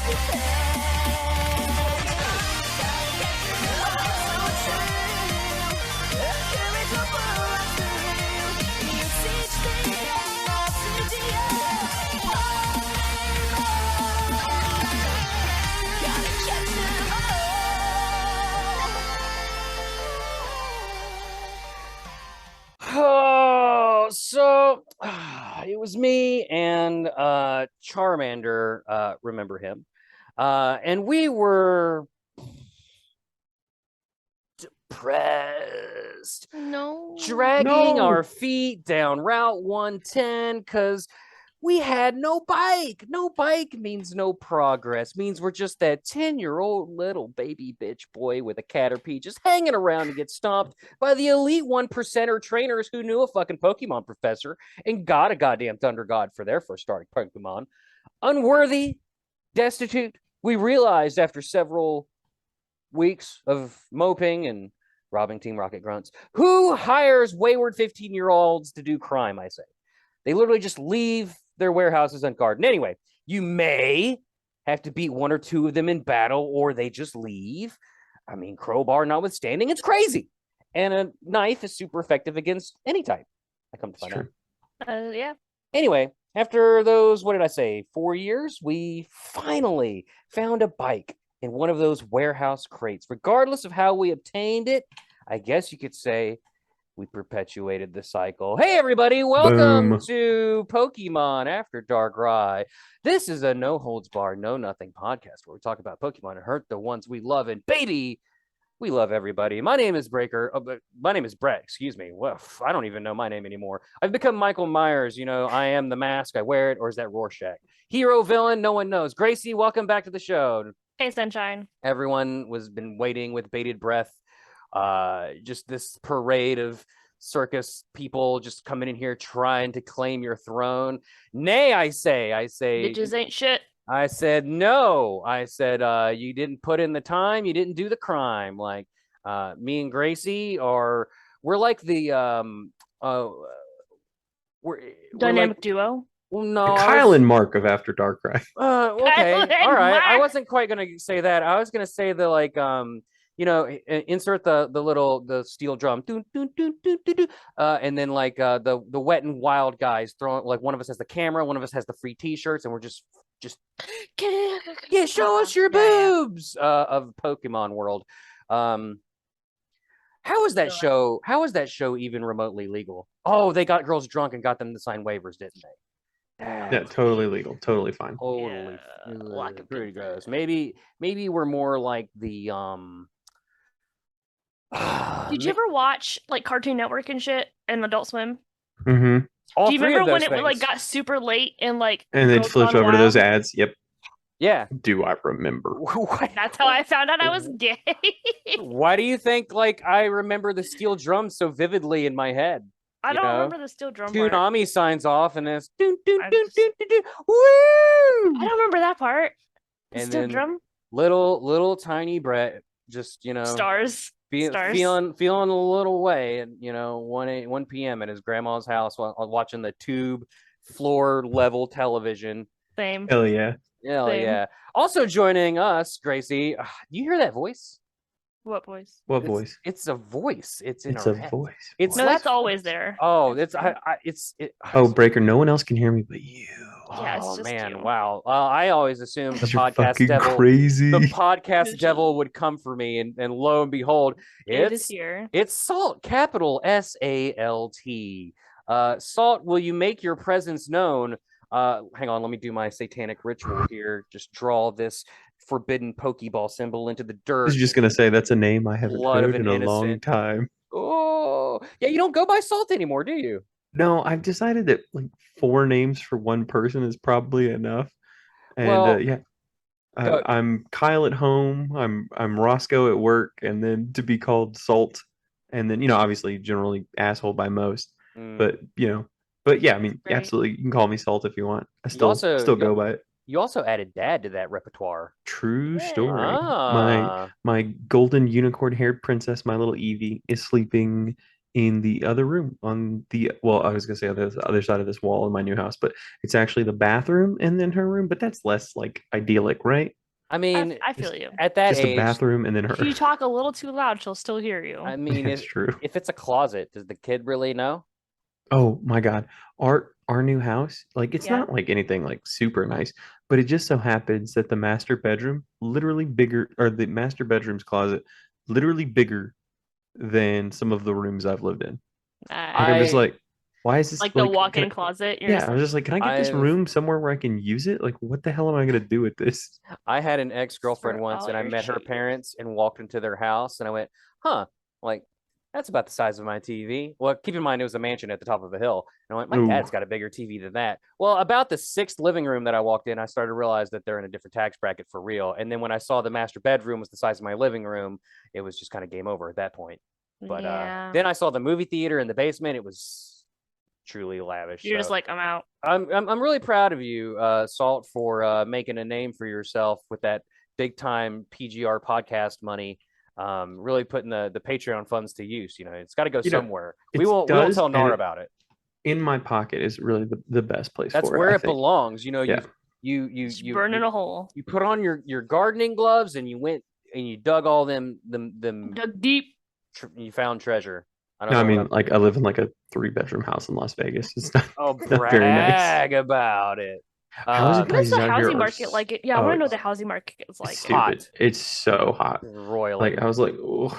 Oh, so it was me and Charmander, remember him. And we were depressed. No. Dragging our feet down Route 110 because we had no bike. No bike means no progress. Means we're just that 10-year-old little baby bitch boy with a Caterpie just hanging around to get stomped by the elite 1%er trainers who knew a fucking Pokemon professor and got a goddamn Thunder God for their first starting Pokemon. Unworthy, destitute, we realized after several weeks of moping and robbing Team Rocket grunts, who hires wayward 15-year-olds to do crime, I say. They literally just leave their warehouses unguarded. Anyway, you may have to beat one or two of them in battle, or they just leave. I mean, crowbar notwithstanding, it's crazy. And a knife is super effective against any type. I come to find out. Yeah. Anyway, after those, what did I say, 4 years, we finally found a bike in one of those warehouse crates. Regardless of how we obtained it, I guess you could say we perpetuated the cycle. Hey, everybody, welcome to Pokemon After Darkrai. This is a no-holds-barred, no-nothing podcast where we talk about Pokemon and hurt the ones we love. And baby, we love everybody. My name is my name is Bret, excuse me. Well, I don't even know my name anymore. I've become Michael Myers. You know, I am the mask. I wear it. Or is that Rorschach? Hero, villain, no one knows. Gracie, welcome back to the show. Hey, Sunshine. Everyone was been waiting with bated breath. Just this parade of circus people just coming in here trying to claim your throne. Nay, I say, bitches ain't shit. I said no. I said you didn't put in the time, you didn't do the crime. Like me and Gracie we're like the we're dynamic like, duo. Well, no, Kyle and Mark of After Darkrai. Okay, all right. Mark. I wasn't quite gonna say that. I was gonna say the like you know, insert the steel drum, and then like the wet and wild guys throwing, like one of us has the camera, one of us has the free T-shirts, and we're just show us your boobs of Pokemon World. How is that show? How is that show even remotely legal? Oh, they got girls drunk and got them to sign waivers, didn't they? Yeah, totally legal, totally fine. Totally, pretty gross. Maybe we're more like the Did you ever watch like Cartoon Network and shit and Adult Swim? Mm-hmm. Do you remember when it like got super late and like they'd flip over to those ads? Yep. Yeah. Do I remember? That's how I found out I was gay. Why do you think like I remember the steel drum so vividly in my head? I don't remember the steel drum part. Toonami signs off and it's woo! I don't remember that part. The and steel then drum. Little tiny Bret just, you know, stars. Feeling a little way at, you know, 1 p.m. at his grandma's house while watching the tube floor level television. Same. Hell yeah. Hell yeah. Also joining us, Gracie. Do you hear that voice? What voice? What voice? It's a voice. It's in our our head. Voice. It's no, that's always there. Oh, Oh, Breaker, no one else can hear me but you. Yeah, it's oh just man, you. wow. I always assumed the You're podcast devil crazy. the podcast devil would come for me, and lo and behold, it's here. It's Salt, capital SALT. Salt, will you make your presence known? Hang on, let me do my satanic ritual here. Just draw this forbidden Pokeball symbol into the dirt. I was just gonna say that's a name I haven't heard in a long time. Oh, yeah, you don't go by Salt anymore, do you? No, I've decided that like 4 names for one person is probably enough. And well, I'm Kyle at home. I'm Roscoe at work, and then to be called Salt, and then, you know, obviously generally asshole by most, but you know, but yeah, I mean, right. Absolutely, you can call me Salt if you want. I still go by it. You also added Dad to that repertoire. True story. My golden unicorn haired princess, my little Eevee, is sleeping in the other room on the well, I was gonna say on the other side of this wall in my new house, but it's actually the bathroom and then her room, but that's less like idyllic, right? I mean, I feel you. at that Just a age, bathroom and then If her. you talk a little too loud, she'll still hear you. I mean, It's true. if it's a closet, does the kid really know? Oh my God. Our new house, like it's Yeah. not like anything like super nice, but it just so happens that the master bedroom literally bigger or the master bedroom's closet literally bigger than some of the rooms I've lived in. Like I'm just I like, why is this like the like walk-in closet. You're yeah, just I was just like, can I get this I've room somewhere where I can use it? Like, what the hell am I gonna do with this? I had an ex-girlfriend For once all and I your met her shit. parents and walked into their house and I went, huh, like that's about the size of my TV. Well, keep in mind it was a mansion at the top of a hill. And I went, my Ooh. dad's got a bigger TV than that. Well, about the sixth living room that I walked in, I started to realize that they're in a different tax bracket for real. And then when I saw the master bedroom was the size of my living room, it was just kind of game over at that point. But yeah. then I saw the movie theater in the basement. It was truly lavish. You're so just like, I'm out. I'm really proud of you, Salt, for making a name for yourself with that big time PGR podcast money. Really putting the Patreon funds to use. You know, it's got to go You know, somewhere. it We won't does, tell and Nar about it. in my pocket is really the best place That's for where it, I it think. belongs. You know, Yeah. Just burn in a hole. you put on your gardening gloves and you went and you dug all them Dug deep. you found treasure. I don't No, I know. mean, like I live in like a 3-bedroom house in Las Vegas. It's not, Oh, not very nice. brag about it. Housing What is prices the out here housing are market like? Yeah, I want to know what the it's housing market is like. stupid. hot. It's so hot. Roiling. Like I was like, oh,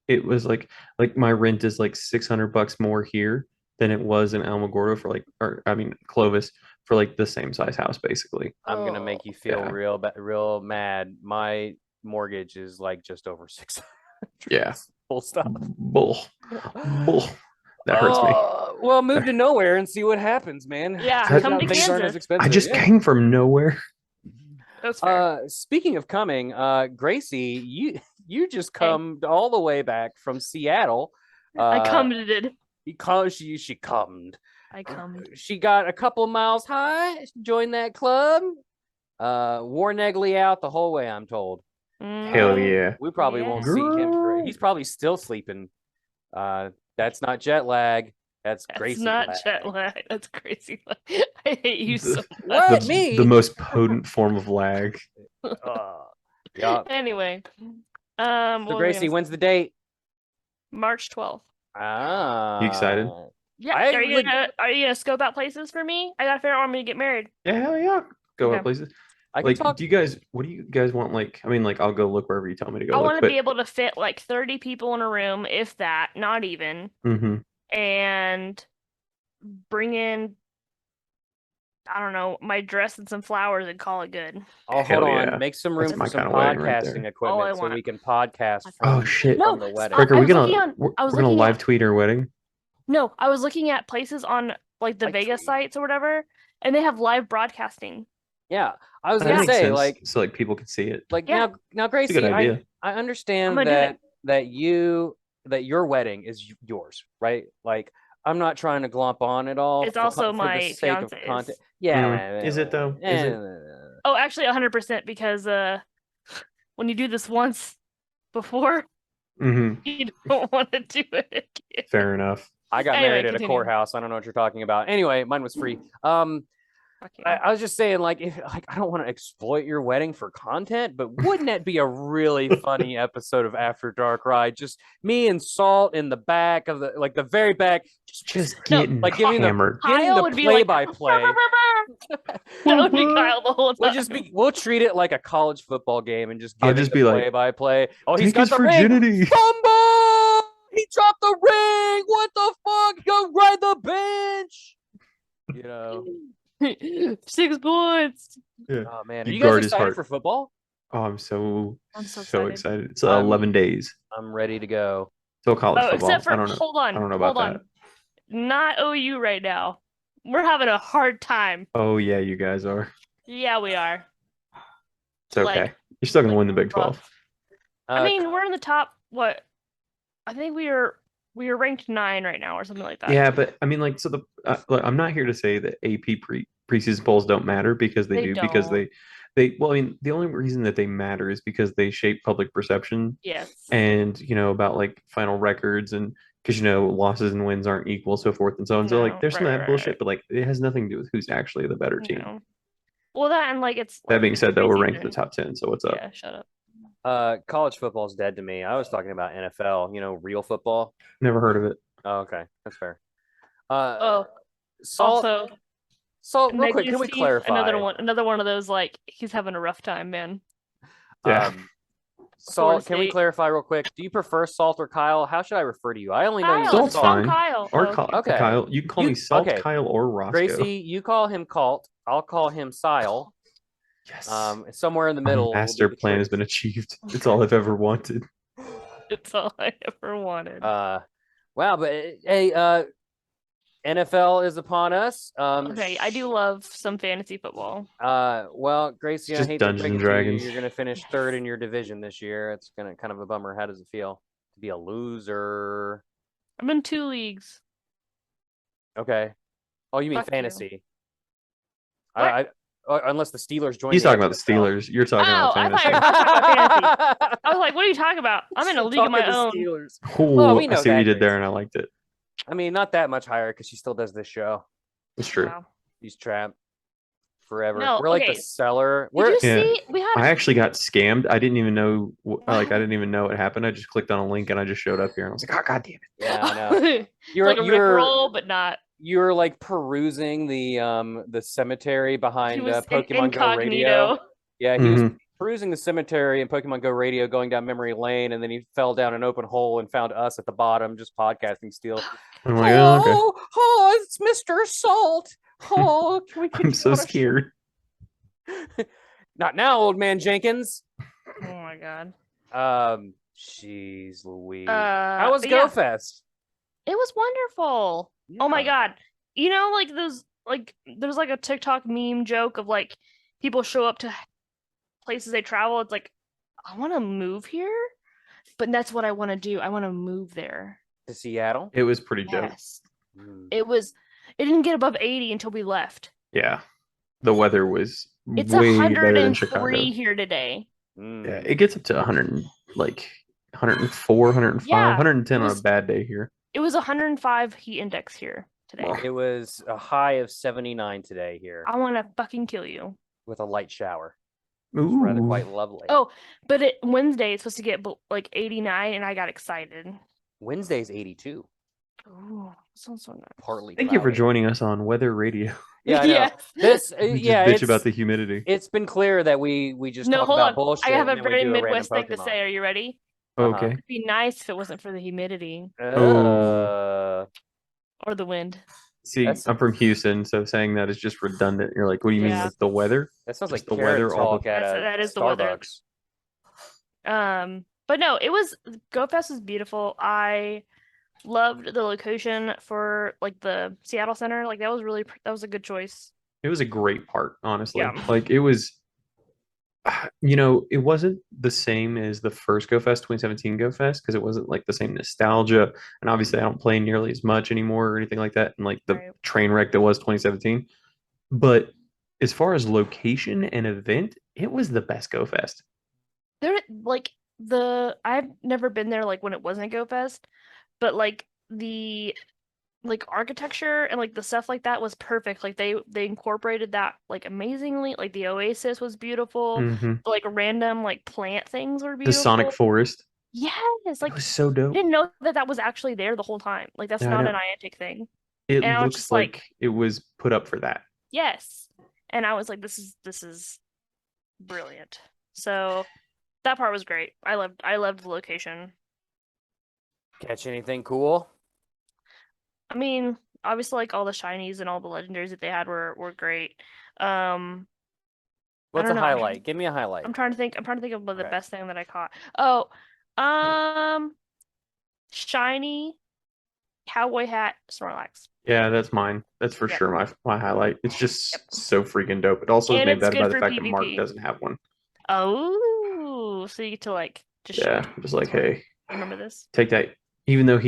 it was like my rent is like $600 more here than it was in Alamogordo for like, or I mean Clovis for like the same size house basically. I'm gonna make you feel yeah. real mad. My mortgage is like just over 600. Yeah. Full stop. Bull. That hurts me. Well, move to nowhere and see what happens, man. Yeah, Turns come out to things aren't as Kansas. expensive. I just Yeah. came from nowhere. That's fair. Speaking of coming, Gracie, you just come all the way back from Seattle. I commented. Because she cummed. I come. She got a couple miles high, joined that club. Wore Negley out the whole way, I'm told. Hell yeah. We probably won't see him for he's probably still sleeping. That's not jet lag. That's Gracie. Not lag. jet lag. That's crazy. I hate you so much. What? Me? The most potent form of lag. Yeah. Anyway. So Gracie, when's the date? March 12th. Ah. You excited? Yeah. I Are you would- gonna scope out places for me? I gotta figure out where I'm gonna get married. Yeah, hell yeah. Go Okay. out places. I can Like, talk. what do you guys want? Like, I mean, like, I'll go look wherever you tell me to go I look. want to be able to fit like 30 people in a room, if that, not even, and bring in, I don't know, my dress and some flowers and call it good. Oh, Hell hold on. yeah. Make some room That's for my some kinda wedding right podcasting there. All I equipment so want. we can podcast Oh from, shit! No, from the wedding. Frick, are I we was gonna looking on- we're, I was we're gonna looking live at- tweet our wedding? No, I was looking at places on like the Like Vegas tweet. sites or whatever, and they have live broadcasting. Yeah, I was That gonna makes say sense. like So like people can see it. Yeah. now It's a Gracie, good idea. I I'm understand gonna do it. that your wedding is yours, right? Like I'm not trying to glomp on at all. It's for also the my sake of fiance's. content. Yeah, Is it though? Is it? Oh, actually, 100% because when you do this once before, you don't want to do it again. Fair enough. I got Anyway, married at a continue. courthouse. I don't know what you're talking about. Anyway, mine was free. Fuck you. I was just saying, like, if like I don't want to exploit your wedding for content, but wouldn't that be a really funny episode of After Dark Ride? Just me and Salt in the back of the very back, Just No, getting like giving hammered. getting Kyle the would be like, play-by-play. That would be Kyle the whole time. We'll treat it like a college football game and just I'll give it just the be like, play-by-play. Oh, he's Take got his the ring. virginity. Fumble! He dropped the ring. What the fuck? Go ride the bench. You know. 6 points. Yeah. Oh man, are You you guys guard his excited heart. for football? Oh, I'm so excited. excited. It's I'm- 11 days I'm ready to go. till college Oh, football. except for I don't know. hold on. I don't know hold about on. Not OU right now. We're having a hard time. Oh yeah, you guys are. Yeah, we are. It's okay. Like- You're still gonna win the Big 12. rough. I mean, we're in the top. What? I think we are ranked 9 right now, or something like that. Yeah, but I mean, like, so look, I'm not here to say that AP preseason polls don't matter because they do because don't. they well, I mean, the only reason that they matter is because they shape public perception Yes. and about like final records and because losses and wins aren't equal, so forth and so on. So like, there's some of that bullshit, but like, it has nothing to do with who's actually the better team. No. Well, that and like it's. That being said, though, we're ranked in preseason. the top 10. So what's up? Yeah, shut up. College football's dead to me. I was talking about NFL, real football. Never heard of it. Oh, okay. That's fair. Salt, real quick, can we clarify? Another one of those, like, he's having a rough time, man. Yeah. Salt, can we clarify real quick? Do you prefer Salt or Kyle? How should I refer to you? I only know you as Salt's Salt. fine. Kyle. Or okay. Kyle. You can call me Salt, okay. Kyle, or Roscoe. Gracie, you call him Colt. I'll call him Sile. Yes. Somewhere in the middle. Master plan has been achieved. It's all I've ever wanted. It's all I ever wanted. Wow, but hey, NFL is upon us. Okay, I do love some fantasy football. Well, Gracie, I hate Dungeons to break and it to you. Dragons. You're going to finish third in your division this year. It's going to kind of a bummer. How does it feel to be a loser? I'm in 2 leagues. Okay. Oh, you mean Fuck fantasy? You. Unless the Steelers join. He's talking about the Steelers. You're talking about fantasy. I was like, what are you talking about? I'm in a league of my own. Steelers. Ooh, we know I see what you did there, and I liked it. I mean, not that much higher because she still does this show. It's true. Wow. He's trapped forever. No, we're like the seller. Did you see? I actually got scammed. I didn't even know. I didn't even know what happened. I just clicked on a link and I just showed up here, and I was like, oh, God damn it. Yeah, I know. You're like a Rickroll, but not. You were like perusing the cemetery behind Pokemon Go Radio. Yeah, he was perusing the cemetery in Pokemon Go Radio, going down memory lane, and then he fell down an open hole and found us at the bottom, just podcasting still. I'm like, oh, okay. Oh, it's Mr. Salt. Oh, can we? I'm so scared. Not now, old man Jenkins. Oh my God. Jeez Louise. How was GoFest? It was wonderful. Yeah. Oh my God. Like those, like there's like a TikTok meme joke of like people show up to places they travel. It's like, I want to move here, but that's what I want to do. I want to move there. To Seattle? It was pretty dope. Yes. It didn't get above 80 until we left. Yeah. The weather was it's way better than Chicago. 103 here today. Yeah, it gets up to 100, like 104, 105, 110 on a bad day here. It was 105 heat index here today. It was a high of 79 today here. I want to fucking kill you. With a light shower. Ooh. It was rather quite lovely. Oh, but Wednesday it's supposed to get like 89, and I got excited. Wednesday's 82. Ooh, sounds so nice. Partly. Thank you for joining us on Weather Radio. Yeah, I know. This, bitch about the humidity. It's been clear that we just talk about bullshit. I have a very Midwest thing to say. Are you ready? Okay. It'd be nice if it wasn't for the humidity. Or the wind. See, I'm from Houston, so saying that is just redundant. You're like, what do you mean, like the weather? That sounds just like the weather. That is Starbucks. The weather. But no, GoFest was beautiful. I loved the location for like the Seattle Center. Like that was a good choice. It was a great part, honestly. Yeah. Like it was, it wasn't the same as the first GoFest 2017 GoFest because it wasn't like the same nostalgia. And obviously I don't play nearly as much anymore or anything like that. And like the train wreck that was 2017. But as far as location and event, it was the best GoFest. I've never been there like when it wasn't a GoFest, but like the architecture and like the stuff like that was perfect. Like they incorporated that like amazingly. Like the oasis was beautiful. Mm-hmm. Like random like plant things were beautiful. The Sonic Forest. Yes, like it was so dope. I didn't know that was actually there the whole time. Like that's not an Niantic thing. It looks like it was put up for that. Yes, and I was like, this is brilliant. So that part was great. I loved the location. Catch anything cool? I mean, obviously, like all the shinies and all the legendaries that they had were great. What's a highlight? Give me a highlight. I'm trying to think of the best thing that I caught. Oh, shiny cowboy hat Snorlax. Yeah, that's mine. That's for sure my highlight. It's just so freaking dope. It also is made better by the fact that Mark doesn't have one. Oh, so you get to like just just like, hey, remember this? Take that. Even though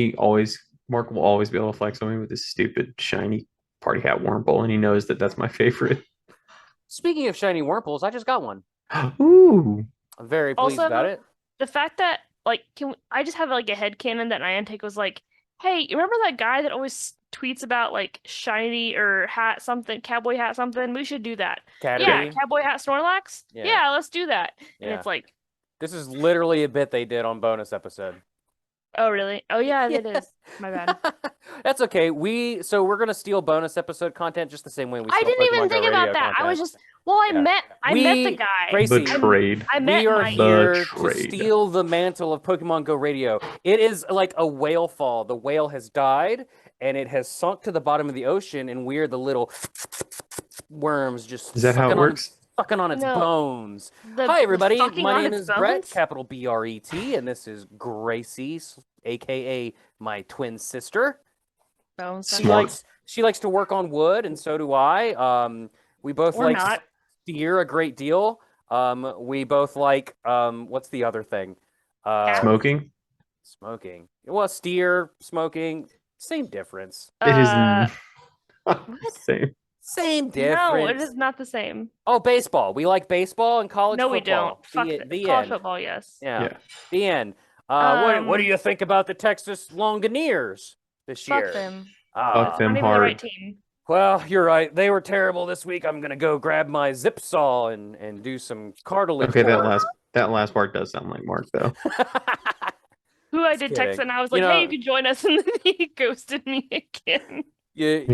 Mark will always be able to flex on me with his stupid shiny party hat Wurmple, and he knows that that's my favorite. Speaking of shiny Wurmples, I just got one. Ooh. I'm very pleased about it. The fact that, like, I just have, like, a headcanon that Niantic was, like, Hey, you remember that guy that always tweets about like shiny or hat something, cowboy hat something? We should do that. Yeah, cowboy hat Snorlax? Yeah, let's do that. And it's like, this is literally a bit they did on bonus episode. Oh, really? Oh, yeah, it is. My bad. That's okay. We're gonna steal bonus episode content just the same way we. I didn't even think about that. Content. I was just I met the guy. Gracie, betrayed. We are here to steal the mantle of Pokemon Go Radio. It is like a whale fall. The whale has died and it has sunk to the bottom of the ocean, and we're the little worms just. Is that how it works? Sucking on its bones. Hi, everybody. My name is Bret, capital B-R-E-T, and this is Gracie, aka my twin sister. She likes to work on wood, and so do I. We both steer a great deal. We both like what's the other thing? Smoking. Smoking. Well, steer, smoking, same difference. It is same. Same difference. No, it is not the same. Oh, baseball. We like baseball and college football. No, we don't. Fuck the college football, yes. Yeah. The end. What do you think about the Texas Longaniers this year? Fuck them. Fuck them not hard. The right team. Well, you're right. They were terrible this week. I'm gonna go grab my zip saw and do some cartilage. Okay, that last part does sound like Mark, though. Who I did text and I was like, "Hey, you can join us," and then he ghosted me again. I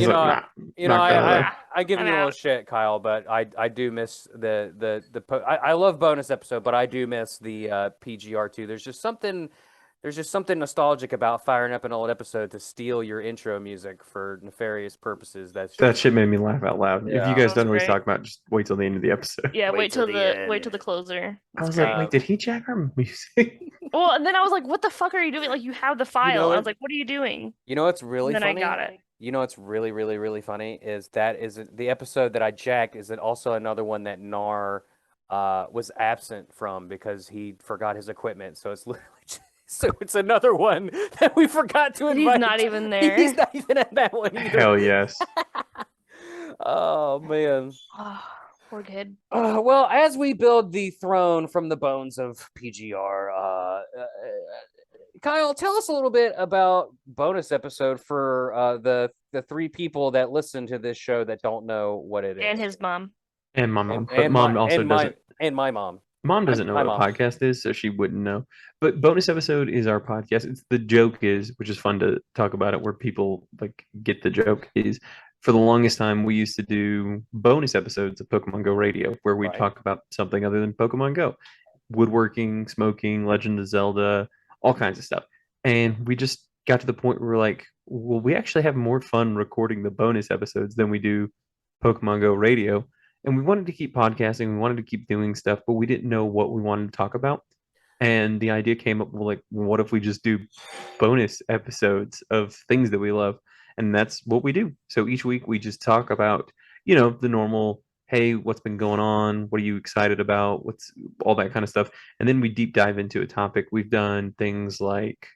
give you a little shit, Kyle, but I do miss I love bonus episode, but I do miss the PGR2. There's just something nostalgic about firing up an old episode to steal your intro music for nefarious purposes. That shit made me laugh out loud. Yeah. If you guys don't know what he's talking about, just wait till the end of the episode. Yeah, wait till the closer. I was like, wait, did he jack our music? Well, and then I was like, what the fuck are you doing? Like, you have the file. I was like, what are you doing? You know what's really funny? And then I got it. You know what's really, really, really funny is the episode that I jacked is also another one that Nar was absent from because he forgot his equipment. So it's literally it's another one that we forgot to invite. He's not even there. He's not even at that one either. Hell yes. Oh man. Oh, poor kid. Well, as we build the throne from the bones of PGR, Kyle, tell us a little bit about bonus episode for the three people that listen to this show that don't know what it is. And his mom. And my mom. But mom also doesn't. And my mom. Mom doesn't know what a podcast is, so she wouldn't know. But bonus episode is our podcast. It's the joke is, which is fun to talk about it, where people like get the joke is. For the longest time, we used to do bonus episodes of Pokemon Go Radio, where we talk about something other than Pokemon Go, woodworking, smoking, Legend of Zelda, all kinds of stuff. And we just got to the point where we're like, well, we actually have more fun recording the bonus episodes than we do Pokemon Go Radio. And we wanted to keep podcasting, we wanted to keep doing stuff, but we didn't know what we wanted to talk about. And the idea came up, well, like, what if we just do bonus episodes of things that we love? And that's what we do. So each week we just talk about, the normal, hey, what's been going on? What are you excited about? What's all that kind of stuff. And then we deep dive into a topic. We've done things like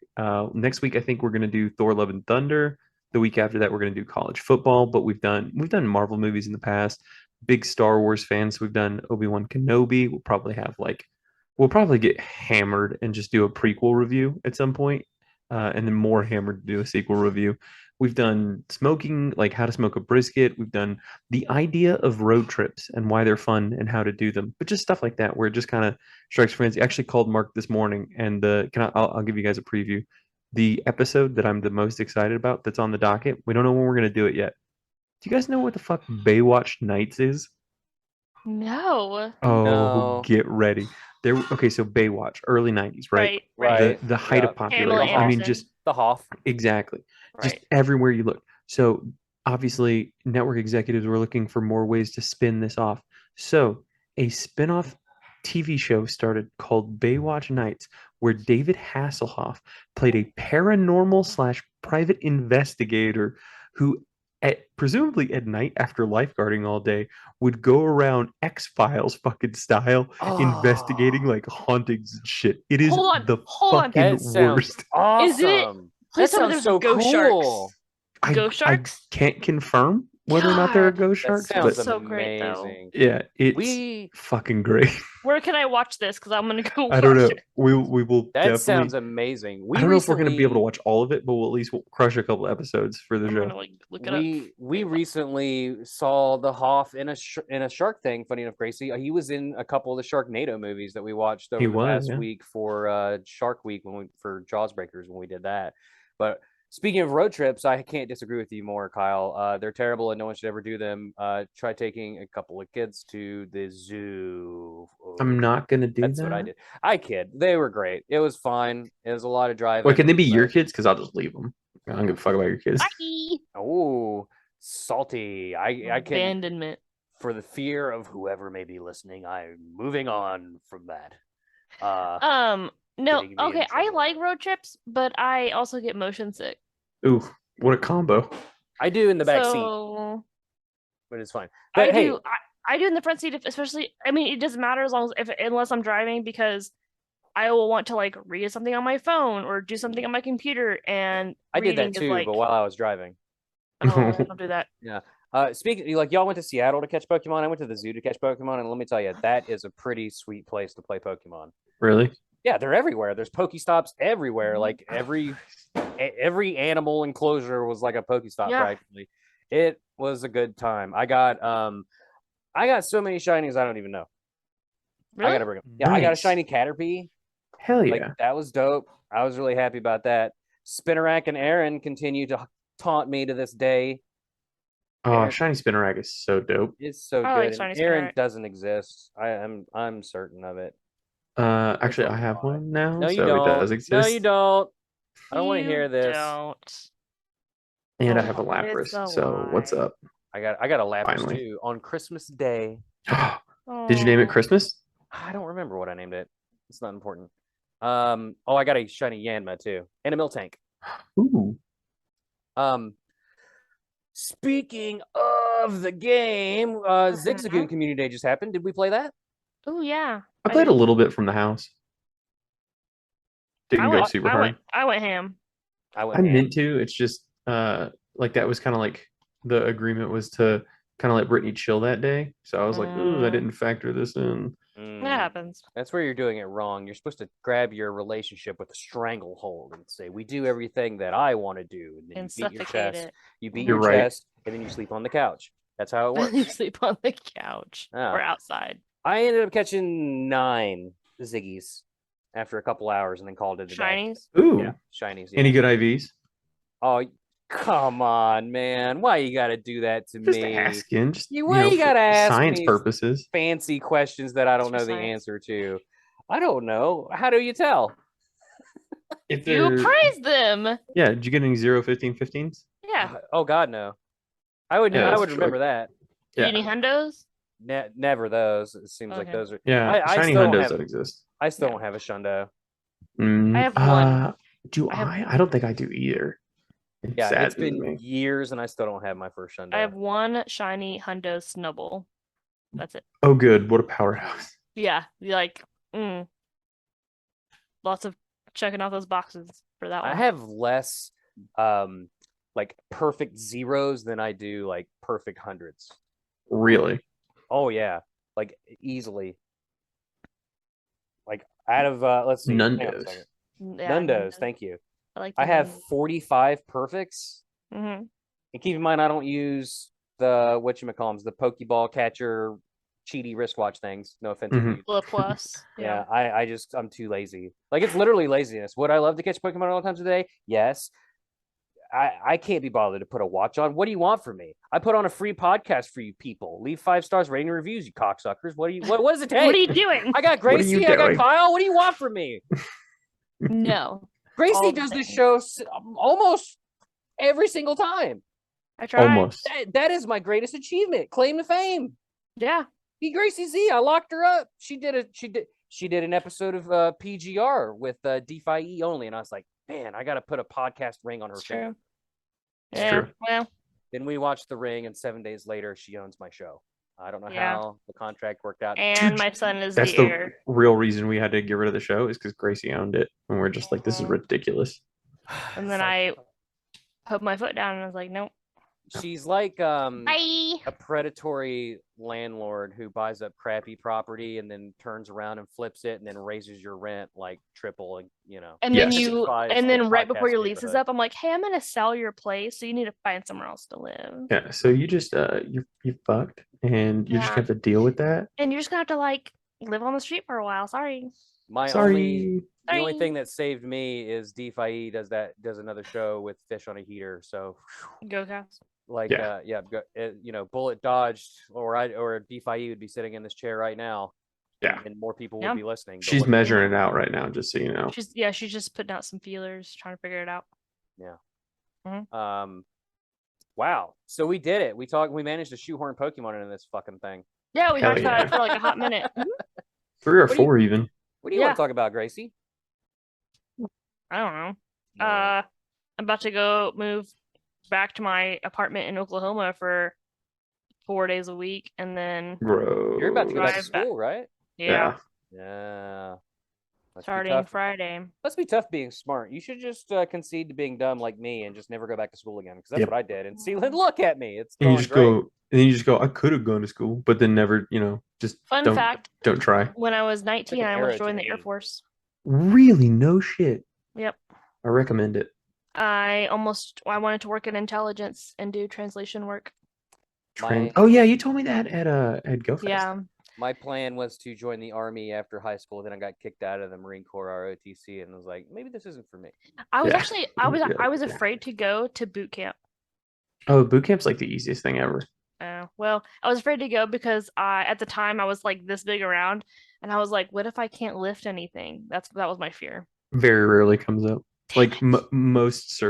next week, I think we're going to do Thor, Love and Thunder. The week after that, we're going to do college football, but we've done Marvel movies in the past. Big Star Wars fans. We've done Obi-Wan Kenobi. We'll probably get hammered and just do a prequel review at some point, and then more hammered to do a sequel review. We've done smoking, like how to smoke a brisket. We've done the idea of road trips and why they're fun and how to do them, but just stuff like that where it just kind of strikes friends. I actually called Mark this morning, and I'll give you guys a preview. The episode that I'm the most excited about that's on the docket. We don't know when we're gonna do it yet. Do you guys know what the fuck Baywatch Nights is? No. Oh, no. Get ready. So Baywatch, early 90s, right? Right. The height of popularity. I mean, just the Hoff. Exactly. Right. Just everywhere you look. So obviously, network executives were looking for more ways to spin this off. So a spin-off TV show started called Baywatch Nights, where David Hasselhoff played a paranormal / private investigator who presumably at night after lifeguarding all day would go around X-Files fucking style investigating like hauntings and shit. It is the fucking worst. Awesome. Is it? That sounds so Ghost cool. Sharks. Ghost Sharks? I can't confirm. whether or not there are God, ghost That sharks, sounds but so great, though. amazing. yeah, it's We fucking great. Where can I watch this? Because I'm gonna go I don't watch know. it. We will That definitely. sounds amazing. I don't know if we're gonna be able to watch all of it, but we'll at least crush a couple episodes for the I'm show. gonna like look it up. We recently saw the Hoff in a shark thing. Funny enough, Gracie, he was in a couple of the Sharknado movies that we watched over the past week for Shark Week for Jaws Breakers when we did that. But speaking of road trips, I can't disagree with you more, Kyle. They're terrible and no one should ever do them. Try taking a couple of kids to the zoo. I'm not gonna do That's that. what I did. I kid. They were great. It was fine. It was a lot of driving. Wait, can they be your kids? Because I'll just leave them. I don't give a fuck about your kids. Bye. Oh, salty. I can. Abandonment. For the fear of whoever may be listening, I'm moving on from that. No, getting me in okay, I trouble. like road trips, but I also get motion sick. Ooh, what a combo. I do in the back seat, So but it's fine. But I hey, do. I do in the front seat, especially. I mean, it doesn't matter as long as unless I'm driving, because I will want to like read something on my phone or do something on my computer, and I did that reading is, too, like, but while I was driving. oh, don't do that. Speaking, like, y'all went to Seattle to catch Pokemon. I went to the zoo to catch Pokemon, and let me tell you, that is a pretty sweet place to play Pokemon. Really? Yeah, they're everywhere. There's Pokestops everywhere. Like every animal enclosure was like a Pokestop practically. It was a good time. I got so many shinies I don't even know. Really? I gotta bring them. Yeah, Nice. I got a shiny Caterpie. Hell yeah. Like, that was dope. I was really happy about that. Spinnerack and Aaron continue to taunt me to this day. Oh, Aaron, shiny Spinnerack is so dope. it's so I like good. shiny And Aaron Spinnerack. doesn't exist. I'm certain of it. Actually, I have one now, No, you so don't. it does exist. No, you don't. I don't want to hear this. Don't. And I Oh, have a Lapras. it's a So what's lie. up? I got a Lapras Finally. too on Christmas Day. Did you name it Christmas? I don't remember what I named it. It's not important. I got a shiny Yanma too, and a Miltank. Ooh. Speaking of the game, Zigzagoon Community Day just happened. Did we play that? Oh yeah. I played a little bit from the house. Didn't go super hard. I went ham. I meant to. It's just like that was kind of like the agreement was to kind of let Brittany chill that day. So I was like, ooh, I didn't factor this in. That happens. That's where you're doing it wrong. You're supposed to grab your relationship with a stranglehold and say, "We do everything that I want to do," and then And you beat your suffocate chest. it. You beat You're your right. chest, and then you sleep on the couch. That's how it Then you works. sleep on the couch or outside. I ended up catching 9 Ziggies after a couple hours, and then called it a day. Shinies. Ooh. Yeah, shinies. Yeah. Any good IVs? Oh, come on, man! Why you gotta do that to Just me? asking. Just you gotta ask science me purposes. fancy questions that I don't know the answer to. I don't know. How do you tell? If you appraise them. Yeah. Did you get any 0, 15, 15s? Yeah. Oh God, no. I would remember that. Yeah. Any hundos? Never those. It seems like those are. Yeah. Shiny hundos that exist. I still don't have a shundo. I have one. I don't think I do either. It's been years and I still don't have my first shundo. I have one shiny hundo snubble. That's it. Oh, good. What a powerhouse. Yeah. Like, lots of checking off those boxes for that one. I have less like perfect zeros than I do like perfect hundreds. Really? Oh yeah. Like easily. Like out of let's see. Nundos. Nundos, thank you. I have 45 perfects. Mm-hmm. And keep in mind I don't use the whatchamacallums, the Pokeball catcher cheaty wristwatch things. No offense to you. Plus. Yeah, I'm too lazy. Like, it's literally laziness. Would I love to catch Pokemon all times a day? Yes. I can't be bothered to put a watch on. What do you want from me? I put on a free podcast for you people. Leave 5 stars, rating, and reviews, you cocksuckers. What does it take? What are you doing? I got Gracie. I got Kyle. What do you want from me? No. Gracie does this show almost every single time. I try. Almost. That is my greatest achievement. Claim to fame. Yeah. Be Gracie Z. I locked her up. She did an episode of PGR with DeFi only, and I was like, man, I got to put a podcast ring on her finger. It's true. Well, then we watched The Ring, and 7 days later, she owns my show. I don't know how the contract worked out. And my son is That's the heir. Real reason we had to get rid of the show is because Gracie owned it, and we're just like, this is ridiculous. And then I put my foot down, and I was like, nope. She's like Bye. a predatory landlord who buys up crappy property and then turns around and flips it and then raises your rent like triple, and And Yes. then right before your podcast lease is neighborhood. up, I'm like, hey, I'm gonna sell your place, so you need to find somewhere else to live. Yeah, so you just you fucked, and you're just Yeah. gonna have to deal with that. And you're just gonna have to like live on the street for a while. Sorry. The only thing that saved me is DeFi does another show with Fish on a Heater. So GoCast. like bullet dodged, or DeFi would be sitting in this chair right now. Yeah. And more people would be listening. She's measuring it out right now, just so you know. She's just putting out some feelers, trying to figure it out. Yeah. Mm-hmm. Wow. So we did it. We managed to shoehorn Pokemon into this fucking thing. Yeah, we talked about it for like a hot minute. 3 or 4 even. What do you want to talk about, Gracie? I don't know. I'm about to go move back to my apartment in Oklahoma for 4 days a week, and then you're about to go back to school, right? Yeah. Starting Friday. Must be tough being smart. You should just concede to being dumb like me and just never go back to school again, because that's what I did. And see, look at me. It's and you just go. I could have gone to school, but then never. Just Fun fact. Don't try. When I was 19, I almost joined the Air Force. Really? No shit. Yep. I recommend it. I wanted to work in intelligence and do translation work. Oh yeah, you told me that at GoFest. Yeah. My plan was to join the Army after high school. Then I got kicked out of the Marine Corps ROTC, and was like, maybe this isn't for me. I was afraid to go to boot camp. Oh, boot camp's like the easiest thing ever. Well, I was afraid to go because at the time I was like this big around, and I was like, what if I can't lift anything? That was my fear. Very rarely comes up. Like most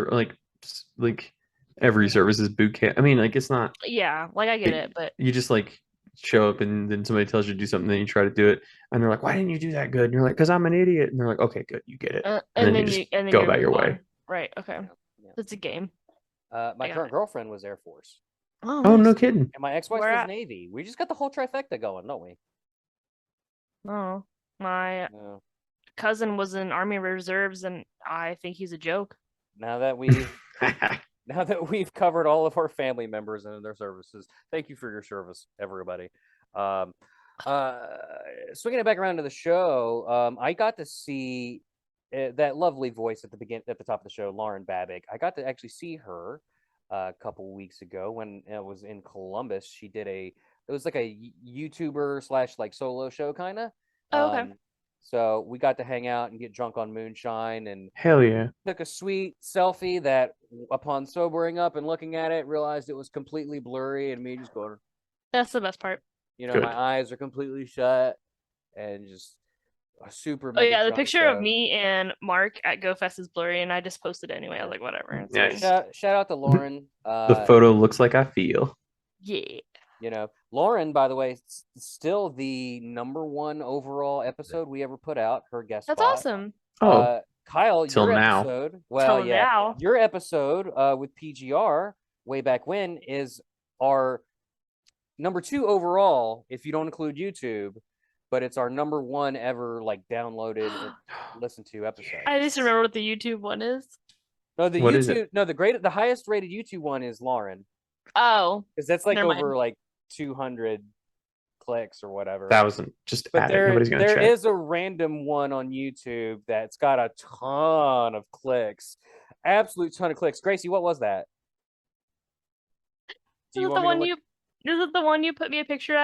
like every service is boot camp. I mean, like it's not. Yeah, like I get it, but you just like show up and then somebody tells you to do something, then you try to do it, and they're like, "Why didn't you do that good?" And you're like, "Cause I'm an idiot." And they're like, "Okay, good, you get it." And then you just go about your way. Right. Okay. Yeah. It's a game. My current girlfriend was Air Force. Oh, nice. No kidding. And my ex-wife was Navy. We just got the whole trifecta going, don't we? Oh, my cousin was in Army Reserves, and I think he's a joke. Now that we've covered all of our family members and their services, thank you for your service, everybody. Swinging it back around to the show, I got to see that lovely voice at the top of the show, Lauren Babick. I got to actually see her a couple weeks ago when it was in Columbus. She did it was like a YouTuber / like solo show kind of. Oh, okay. So we got to hang out and get drunk on moonshine, and hell yeah, took a sweet selfie that upon sobering up and looking at it, realized it was completely blurry, and me just going, that's the best part. My eyes are completely shut and just super. Oh yeah, the picture of me and Mark at GoFest is blurry, and I just posted it anyway. I was like, whatever. Nice. Shout out to Lauren. The photo looks like I feel. Yeah. Lauren, by the way, still the #1 overall episode we ever put out. Her guest. That's awesome. Kyle, till your now. Episode. Well, till yeah, now. Your episode with PGR way back when is our #2 overall, if you don't include YouTube. But it's our #1 ever downloaded and listened to episode. I just remember what the YouTube one is. No, the highest rated YouTube one is Lauren. Oh, because that's over 200 clicks or whatever. 1,000. Just add it. Nobody's gonna check. There is a random one on YouTube that's got a ton of clicks, absolute ton of clicks. Gracie, what was that? Is it the one you put me a picture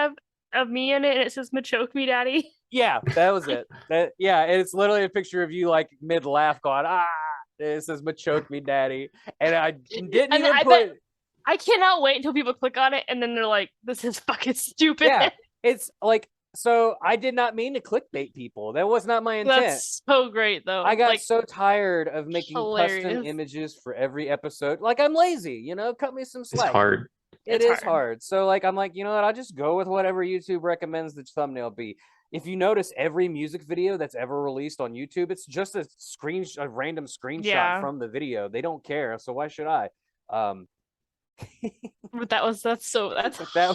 of me in it, and it says "Machoke me, Daddy"? Yeah, that was it. It's literally a picture of you mid laugh going It says "Machoke me, Daddy," and I didn't I cannot wait until people click on it and then they're like, "This is fucking stupid." Yeah, it's so I did not mean to clickbait people. That was not my intent. That's so great though. I got so tired of making hilarious. custom images for every episode. I'm lazy, cut me some slack. It's hard. It is hard. So I'm like, you know what? I'll just go with whatever YouTube recommends the thumbnail be. If you notice, every music video that's ever released on YouTube, it's just a random screenshot from the video. They don't care. So why should I? But that's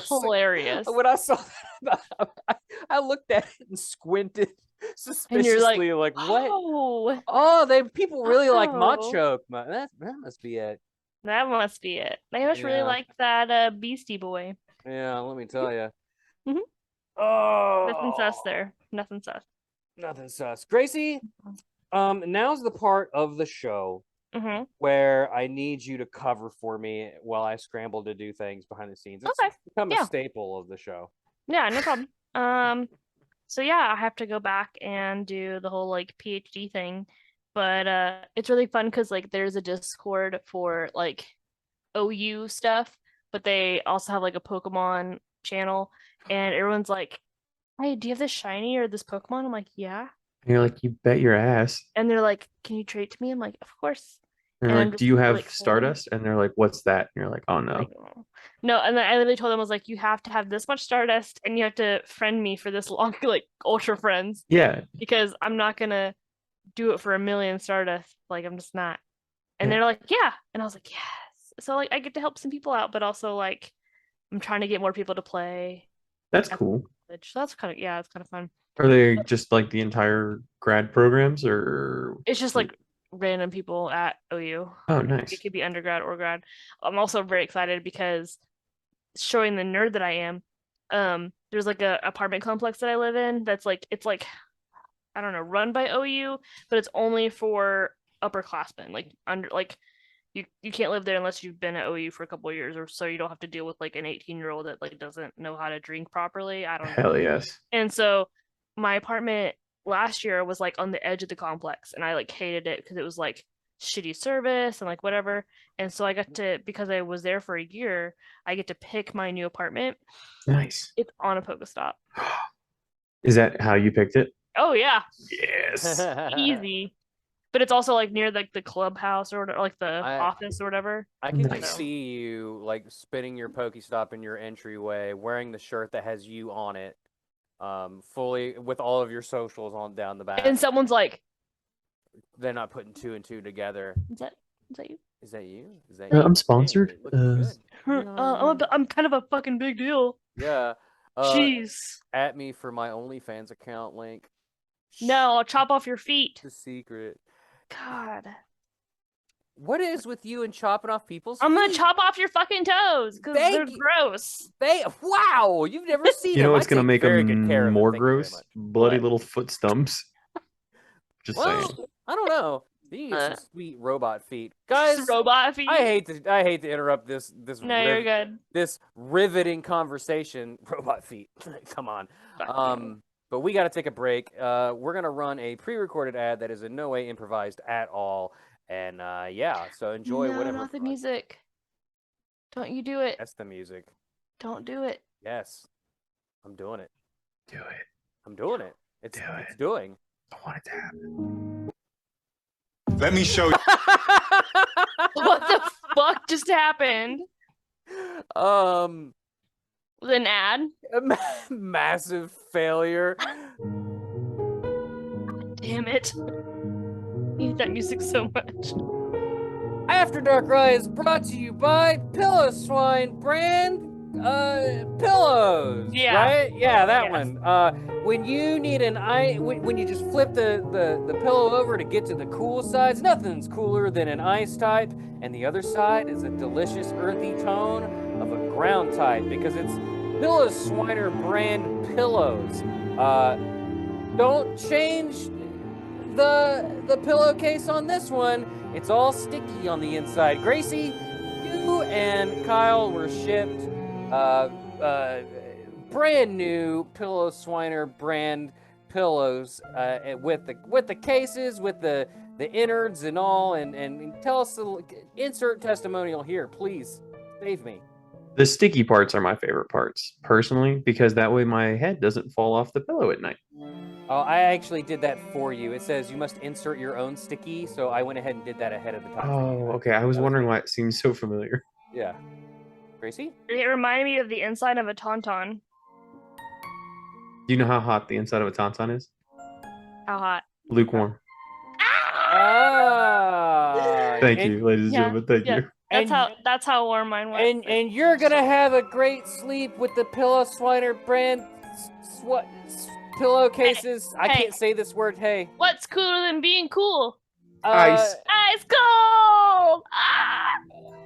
hilarious. When I saw that, I looked at it and squinted suspiciously, and you're like what? Oh, people really like Machoke. That must be it. That must be it. They must really like that Beastie Boy. Yeah, let me tell you. Mm-hmm. Oh, nothing sus there. Nothing sus. Nothing sus. Gracie, now's the part of the show where I need you to cover for me while I scramble to do things behind the scenes. It's okay. become a staple of the show. Yeah, no problem. So yeah, I have to go back and do the whole like PhD thing, but it's really fun because like there's a Discord for like OU stuff, but they also have like a Pokemon channel, and everyone's like, "Hey, do you have this shiny or this Pokemon?" I'm like, "Yeah." And you're like, you bet your ass. And they're like, "Can you trade it to me?" I'm like, "Of course." And you're like, do you have Stardust? And they're like, what's that? And you're like, oh no. Like, oh. No, and then I literally told them, I was like, you have to have this much Stardust and you have to friend me for this long, like ultra friends. Yeah. Because I'm not gonna do it for 1,000,000 Stardust. Like I'm just not. And they're like, yeah. And I was like, yes. So like I get to help some people out, but also like I'm trying to get more people to play. That's cool. So that's kind of it's kind of fun. Are they just like the entire grad programs, or it's just like random people at OU. Oh, nice. It could be undergrad or grad. I'm also very excited because showing the nerd that I am, there's like a apartment complex that I live in that's like it's like I don't know, run by OU, but it's only for upperclassmen. Like under like you can't live there unless you've been at OU for a couple of years, or so you don't have to deal with like an 18-year-old that like doesn't know how to drink properly. I don't know. Hell yes. And so my apartment last year was like on the edge of the complex, and I like hated it because it was like shitty service and like whatever. And so I got to, because I was there for a year, I get to pick my new apartment. Nice. It's on a Pokestop. Is that how you picked it? Oh yeah. Yes. Easy. But it's also like near like the clubhouse or like the office or whatever. I can see you like spinning your Pokestop in your entryway, wearing the shirt that has you on it, fully with all of your socials on down the back. And someone's like, they're not putting two and two together. Is that you? Is that you? Is that you? I'm sponsored. I'm kind of a fucking big deal. Yeah. Jeez. At me for my OnlyFans account link. No, I'll chop off your feet. The secret. God. What is with you and chopping off people's feet? I'm gonna chop off your fucking toes because they're gross. Wow, you've never seen them. You know what's gonna make them more gross? Bloody little foot stumps. Just saying. I don't know. These some sweet robot feet, guys. Robot feet. I hate to interrupt this. No, you're good. This riveting conversation. Robot feet. Come on. But we got to take a break. We're gonna run a pre-recorded ad that is in no way improvised at all. And yeah, so enjoy whatever. Not the music. Don't you do it. That's the music. Don't do it. Yes. I'm doing it. Do it. I'm doing it. It's doing. I want it to happen. Let me show you. What the fuck just happened? An ad? A massive failure. Damn it. I need that music so much. After Darkrai is brought to you by Pillow Swine brand pillows. Yeah. Right? Yeah, that one. When you need when you just flip the pillow over to get to the cool sides, nothing's cooler than an ice type, and the other side is a delicious earthy tone of a ground type, because it's Pillow Swiner brand pillows. Don't change the pillowcase on this one. It's all sticky on the inside. Gracie, you and Kyle were shipped brand new Pillow Swiner brand pillows with the cases, with the innards and all, and tell us, insert testimonial here, please. Save me. The sticky parts are my favorite parts, personally, because that way my head doesn't fall off the pillow at night. Oh, I actually did that for you. It says you must insert your own sticky, so I went ahead and did that ahead of the time. Oh, okay. I was wondering why it seems so familiar. Yeah. Gracie? It reminded me of the inside of a tauntaun. Do you know how hot the inside of a tauntaun is? How hot? Lukewarm. Thank you, ladies and gentlemen. Thank you. That's how warm mine was. And you're gonna have a great sleep with the Pillow Swiner brand pillowcases. I can't say this word. Hey. What's cooler than being cool? Ice. Ice cold.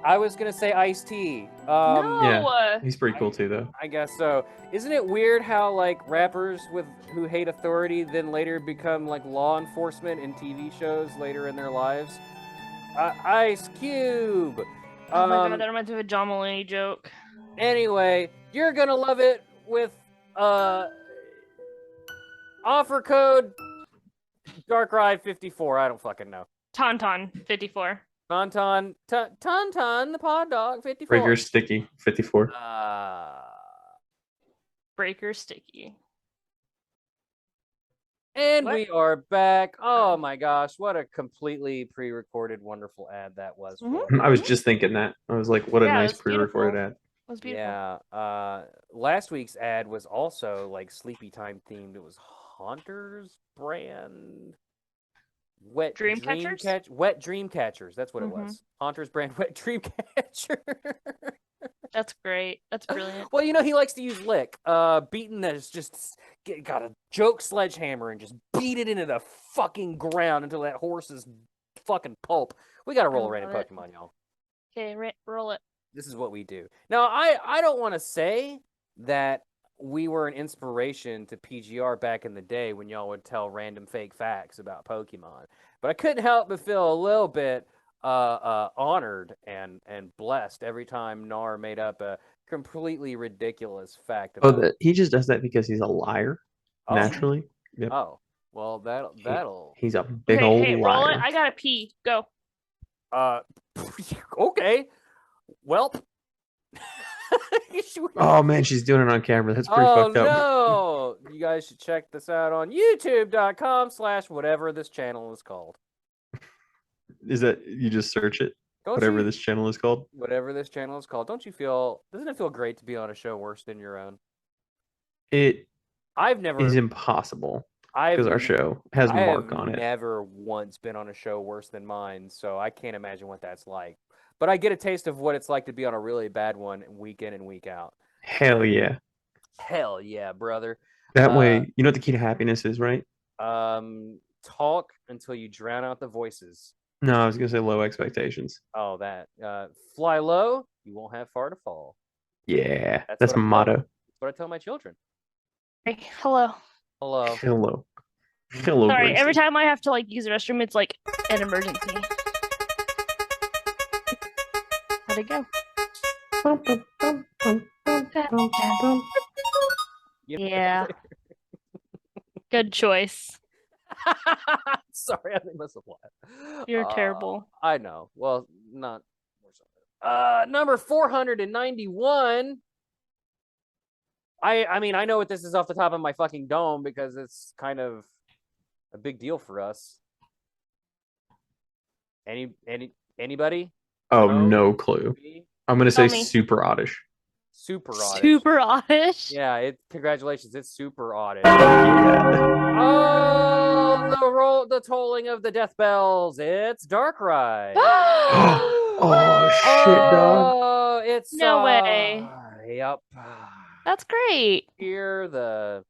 I was gonna say Ice-T. No. Yeah, he's pretty cool too, though. I guess so. Isn't it weird how like rappers who hate authority then later become like law enforcement in TV shows later in their lives? Ice Cube. Oh my god, that reminds me of a John Mulaney joke. Anyway, you're gonna love it with offer code Darkrai 54. I don't fucking know. Tauntaun 54. Tauntaun the pod dog 54. Breaker Sticky 54. Breaker Sticky. And What? we are back. Oh my gosh, what a completely pre-recorded wonderful ad that was. I was just thinking that. I was like, what a Yeah, nice it's pre-recorded beautiful. ad. It was beautiful. Yeah. Last week's ad was also like sleepy time themed. It was Haunter's brand wet Dream catchers? wet dream catchers. That's what it was. Haunter's brand wet dream catcher. That's great. That's brilliant. Well, you know, he likes to use lick. Beaton has just got a joke sledgehammer and just beat it into the fucking ground until that horse is fucking pulp. We got to roll a random love it. Pokemon, y'all. Okay, roll it. This is what we do. Now, I don't want to say that we were an inspiration to PGR back in the day when y'all would tell random fake facts about Pokemon, but I couldn't help but feel a little bit honored and blessed every time Nar made up a completely ridiculous fact about He just does that because he's a liar, naturally. Yep. Oh, well, that'll He's a big old Hey, liar. roll it. I gotta pee. Go. Okay. Welp. Oh man, she's doing it on camera. That's pretty fucked up. Oh no! You guys should check this out on youtube.com/whatever this channel is called. Is that you just search it? Whatever this channel is called? Whatever this channel is called. Doesn't it feel great to be on a show worse than your own? It I've never is impossible because our show has Mark on it. I've never once been on a show worse than mine, so I can't imagine what that's like. But I get a taste of what it's like to be on a really bad one week in and week out. Hell yeah. Hell yeah, brother. That way, you know what the key to happiness is, right? Talk until you drown out the voices. No, I was gonna say low expectations. Oh, that. Fly low, you won't have far to fall. Yeah, that's my motto. That's what I tell my children. Hey, hello. Hello. Hello. Hello. Sorry, Gracie. every time I have to like use the restroom, it's like an emergency. How'd it go? Yeah. Good choice. Sorry, I think that's a lot. You're terrible. I know. Well, not. Number 491. I mean, I know what this is off the top of my fucking dome because it's kind of a big deal for us. Anybody? Oh, no clue. I'm gonna say super oddish. Super oddish. Super oddish. Yeah, congratulations, it's super oddish. Yeah. Oh, the tolling of the death bells. It's Darkrai. Oh shit, dog. Oh, it's No way. Yep. That's great. Hear the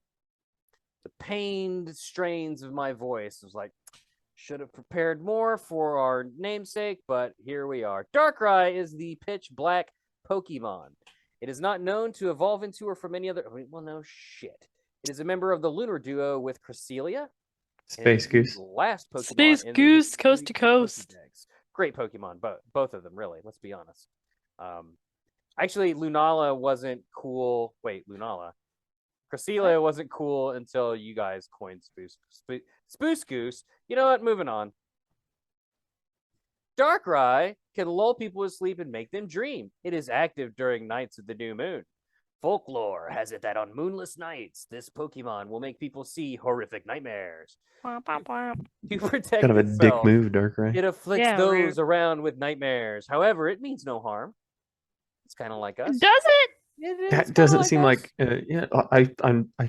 pained strains of my voice. It was like, should have prepared more for our namesake, but here we are. Darkrai is the pitch black Pokemon. It is not known to evolve into or from any other. Well, no shit. It is a member of the lunar duo with Cresselia. Space Goose. Last Pokemon. Space Goose, coast to coast. Great Pokemon, both of them, really. Let's be honest. Actually, Lunala wasn't cool. Wait, Lunala. Cresselia wasn't cool until you guys coined Spruce Goose. You know what? Moving on. Darkrai can lull people to sleep and make them dream. It is active during nights of the new moon. Folklore has it that on moonless nights, this Pokemon will make people see horrific nightmares. To protect Kind of a itself, dick move, Darkrai. it afflicts Yeah, those rude. around with nightmares. However, it means no harm. It's kind of like us. Does it? That doesn't seem like yeah. I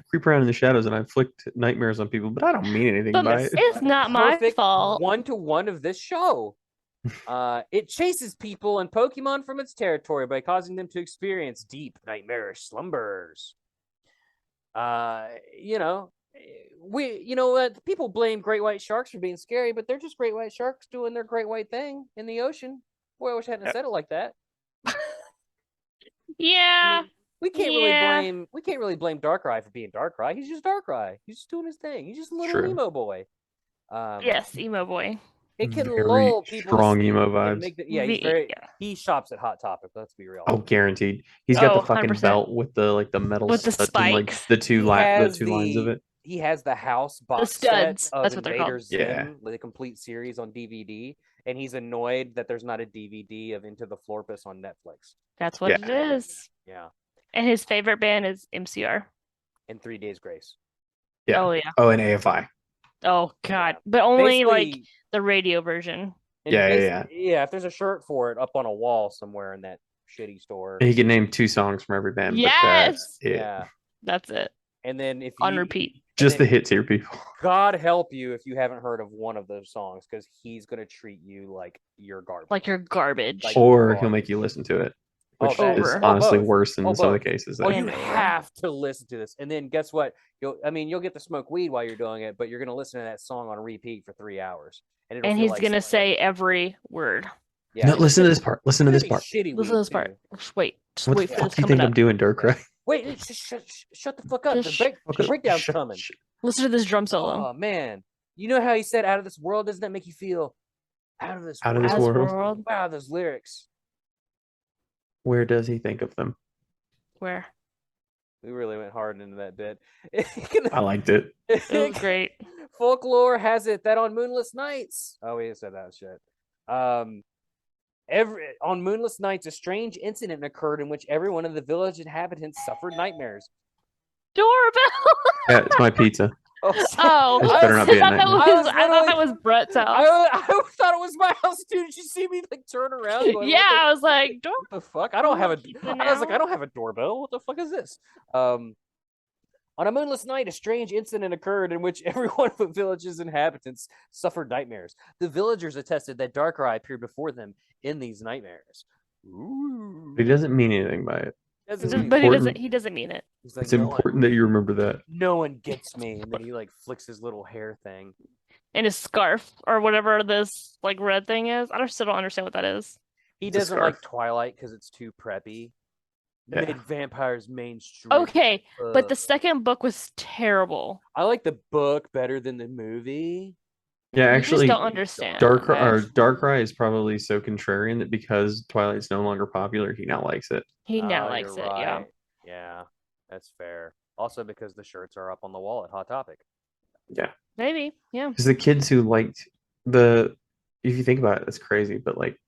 creep around in the shadows and I inflict nightmares on people, but I don't mean anything But by it. it's not my Perfect fault. 1-to-1 of this show. It chases people and Pokemon from its territory by causing them to experience deep nightmarish slumbers. You know what? People blame great white sharks for being scary, but they're just great white sharks doing their great white thing in the ocean. Boy, I wish I hadn't said it like that. Yeah. I mean, we can't really blame Darkrai for being Darkrai. He's just Darkrai. He's just doing his thing. He's just a little emo boy. Yes, emo boy. It can very lull people strong to sleep emo and vibes. He shops at Hot Topic. Let's be real. Oh, guaranteed. He's got the fucking 100%. belt with the metal With the studs and like spikes. the two lines of it. He has the house box studs. set of That's what they're Invader called. Zim, the complete series on DVD, and he's annoyed that there's not a DVD of Into the Florpus on Netflix. That's what it is. Yeah. And his favorite band is MCR. And 3 Days Grace. Yeah. Oh, yeah. Oh, and AFI. Oh, God. But only Basically, like the radio version. Yeah, if there's a shirt for it up on a wall somewhere in that shitty store. And he can name 2 songs from every band. Yes. But that's it. Yeah. That's it. And then if on repeat. Just the hits here, people. God help you if you haven't heard of one of those songs, because he's gonna treat you like you're garbage. Like you're garbage. Or he'll make you listen to it. Which is honestly worse in some of the cases. Oh, you have to listen to this. And then guess what? You'll get to smoke weed while you're doing it, but you're gonna listen to that song on repeat for 3 hours. And he's gonna say every word. Yeah. No, listen to this part. Listen to this part. Listen to this part. Just wait. Just what wait the for fuck this do you coming think up. I'm doing, Darkrai? Wait, shut the fuck up. The breakdown's coming. Listen to this drum solo. Oh man. You know how he said out of this world? Doesn't that make you feel out of this world? Wow, those lyrics. Where does he think of them? Where? We really went hard into that bit. I liked it. It was great. Folklore has it that on moonless nights. Oh, we said that shit. On moonless nights, a strange incident occurred in which every one of the village inhabitants suffered nightmares. Doorbell. Yeah, it's my pizza. Oh, this better not be a nightmare. I thought that was Bret's house. I thought it was my house too. Did you see me like turn around? Going, yeah, I was like, what the fuck? I don't have a doorbell. What the fuck is this? On a moonless night, a strange incident occurred in which every one of the village's inhabitants suffered nightmares. The villagers attested that Darkrai appeared before them in these nightmares. Ooh. He doesn't mean anything by it. He doesn't mean it. Like, it's important that you remember that. No one gets me. And then he like flicks his little hair thing. And his scarf or whatever this like red thing is. I still don't understand what that is. He doesn't like Twilight because it's too preppy. Made vampires mainstream. Okay, but the second book was terrible. I like the book better than the movie. Yeah, actually, just don't understand. Darkrai is probably so contrarian that because Twilight's no longer popular, he now likes it. He now likes it. Right. Yeah. Yeah, that's fair. Also, because the shirts are up on the wall at Hot Topic. Yeah. Maybe. Yeah. Because the kids who liked if you think about it, that's crazy. But like,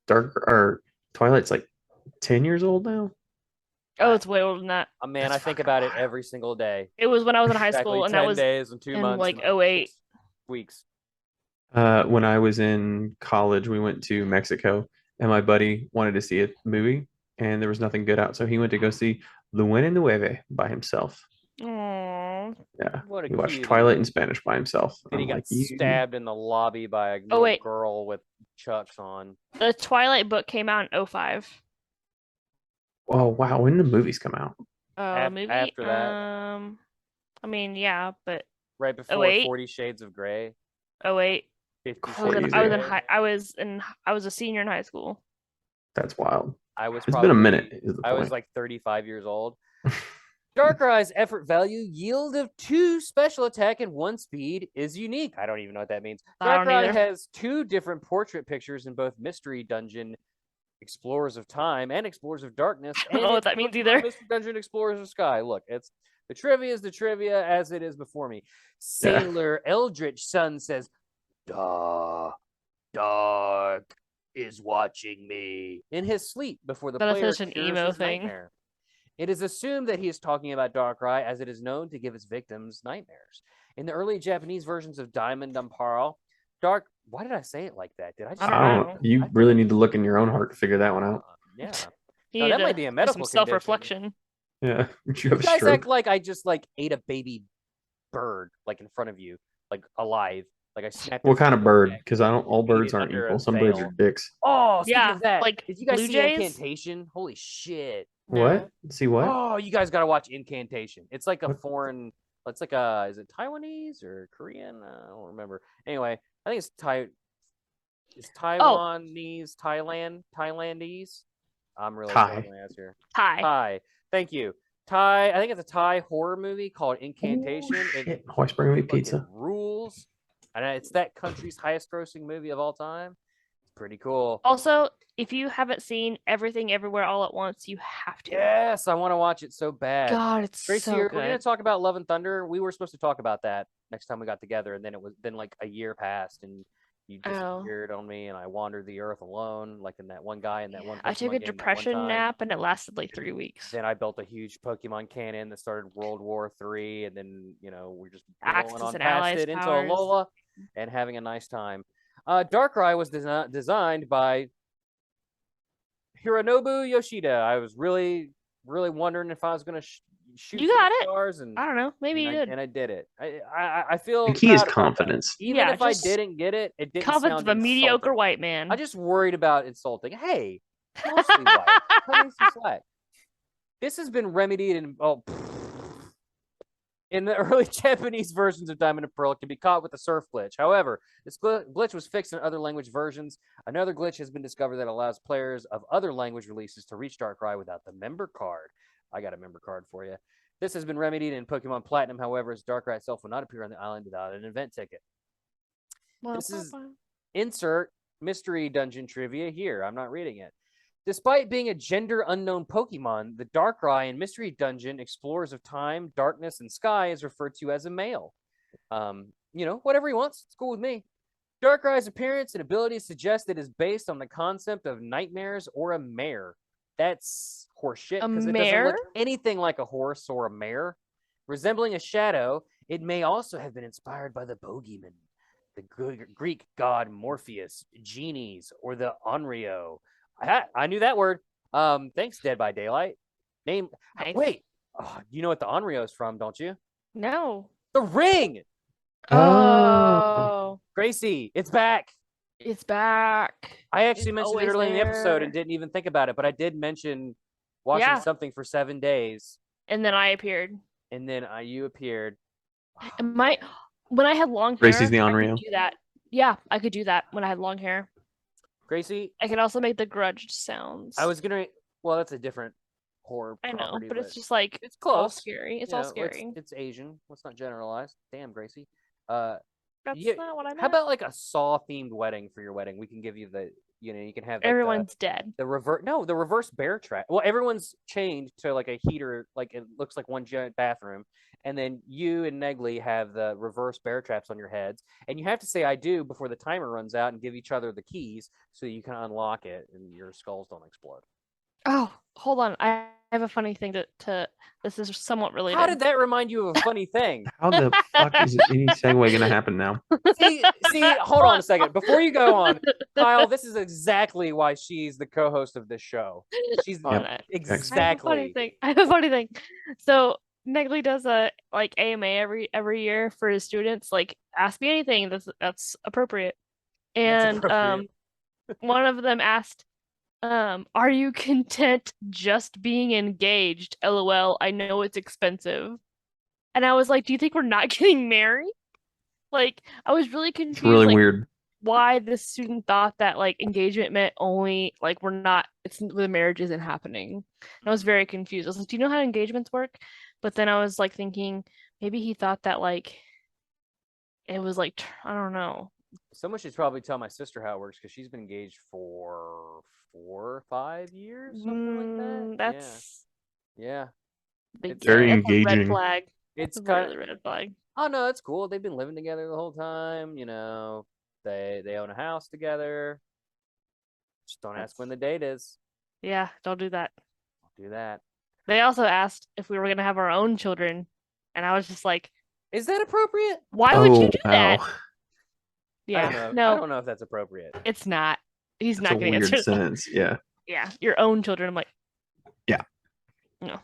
Twilight's like 10 years old now. Oh, it's way older than that. Man, I think about it every single day. It was when I was in high school, and that was 10 days and 2 months, like 08 weeks. When I was in college, we went to Mexico, and my buddy wanted to see a movie, and there was nothing good out, so he went to go see The Win and the Nueve by himself. Aww. Yeah, he watched Twilight in Spanish by himself. And he got stabbed in the lobby by a little girl with chucks on. The Twilight book came out in 05. Oh wow! When did the movies come out? Movie after that. I mean, yeah, but right before 50 Shades of Grey. 08. 50 I was a senior in high school. That's wild. It's been a minute. I was like 35 years old. Darkrai's effort value, yield of 2 special attack and 1 speed is unique. I don't even know what that means. Darkrai has 2 different portrait pictures in both Mystery Dungeon Explorers of Time and Explorers of Darkness. I don't know what that means either. Mystery Dungeon Explorers of Sky. Look, it's the trivia is the trivia as it is before me. Sailor Eldritch Sun says, Dark is watching me in his sleep before the player is such an emo thing. Nightmare. It is assumed that he is talking about Darkrai, as it is known to give its victims nightmares. In the early Japanese versions of Diamond and Pearl, why did I say it like that? Did I? I don't know. You really need to look in your own heart to figure that one out. Yeah, that might be a medical some self-reflection. Yeah, you guys act like I just like ate a baby bird like in front of you, like alive. Like I snapped. What kind of bird? Because all birds aren't equal. Some birds are dicks. Oh, of that, like did you guys Blue see Jays? Incantation? Holy shit! What? See what? Oh, you guys gotta watch Incantation. It's like a foreign. It's like is it Taiwanese or Korean? I don't remember. Anyway, I think it's Is Thailandese? I'm really struggling here. Thai. Thank you. Thai. I think it's a Thai horror movie called Incantation. Shit. Always bring me pizza. Rules. And it's that country's highest grossing movie of all time. It's pretty cool. Also, if you haven't seen Everything Everywhere All at Once, you have to. Yes, I want to watch it so bad. God, it's Gracie, so we're good. going to talk about Love and Thunder. We were supposed to talk about that next time we got together, and then like a year passed, and you disappeared on me, and I wandered the earth alone, like in that one guy and that one. I took a depression nap, and it lasted like 3 weeks. Then I built a huge Pokemon cannon that started World War III, and then we're just Axis rolling on and past Allies it into powers. Alola and having a nice time. Darkrai was designed by Hironobu Yoshida. I was really wondering if I was going to shoot you got it. stars, and I don't know, maybe you did, and I did it. I feel the key is confidence. Even if I didn't get it, it didn't confidence sound of a mediocre insulting. white man. I just worried about insulting. Hey, mostly white. Cut me some slack. This has been remedied in the early Japanese versions of Diamond and Pearl. It can be caught with a surf glitch. However, this glitch was fixed in other language versions. Another glitch has been discovered that allows players of other language releases to reach Darkrai without the member card. I got a member card for you. This has been remedied in Pokemon Platinum. However, as Darkrai itself will not appear on the island without an event ticket. This is insert mystery dungeon trivia here. I'm not reading it. Despite being a gender unknown Pokemon, the Darkrai in Mystery Dungeon Explorers of Time, Darkness, and Sky is referred to as a male. Whatever he wants. It's cool with me. Darkrai's appearance and abilities suggest it is based on the concept of nightmares or a mare. That's horseshit because it doesn't look anything like a horse or a mare. Resembling a shadow, it may also have been inspired by the bogeyman, the Greek god Morpheus, genies, or the Onryo. I knew that word. Thanks, Dead by Daylight. Name. Nice. Wait. You know what the Onryo is from, don't you? No. The Ring. Oh. Gracie, it's back. It's back. I actually mentioned it early in the episode and didn't even think about it, but I did mention watching something for 7 days. And then I appeared. And then you appeared. When I had long hair, Gracie's the Onryo. I could do that. Yeah, I could do that when I had long hair. Gracie, I could also make the grudge sounds. I was gonna. Well, that's a different horror. I know, property, but it's just like it's close. All scary. It's all scary. It's Asian. Let's not generalize. Damn, Gracie. That's not what I meant. How about like a Saw themed wedding for your wedding? We can give you the. You can have. Like everyone's dead. The reverse bear trap. Well, everyone's chained to like a heater. Like it looks like one giant bathroom. And then you and Negley have the reverse bear traps on your heads. And you have to say I do before the timer runs out and give each other the keys so you can unlock it and your skulls don't explode. Oh, hold on. I have a funny thing to this is somewhat related. How did that remind you of a funny thing? How the fuck is any segue going to happen now? See, hold on a second. Before you go on, Kyle, this is exactly why she's the co-host of this show. She's exactly. I have a funny thing. So Negley does a AMA every year for his students. Like, ask me anything that's appropriate. And one of them asked, are you content just being engaged? LOL, I know it's expensive. And I was like, do you think we're not getting married? Like, I was really confused. It's really weird. Why this student thought that engagement meant only the marriage isn't happening. And I was very confused. I was like, do you know how engagements work? But then I was thinking maybe he thought that it was I don't know. Someone should probably tell my sister how it works because she's been engaged for 4 or 5 years, something like that. It's very engaging. A red flag. It's kind of red flag. Oh no, it's cool. They've been living together the whole time. They own a house together. Just don't ask when the date is. Yeah, don't do that. Don't do that. They also asked if we were going to have our own children, and I was just like, "Is that appropriate? Why would you do that?" Yeah, I don't know if that's appropriate. It's not. He's not going to answer sentence. Yeah. Yeah, your own children. I'm like, yeah. No,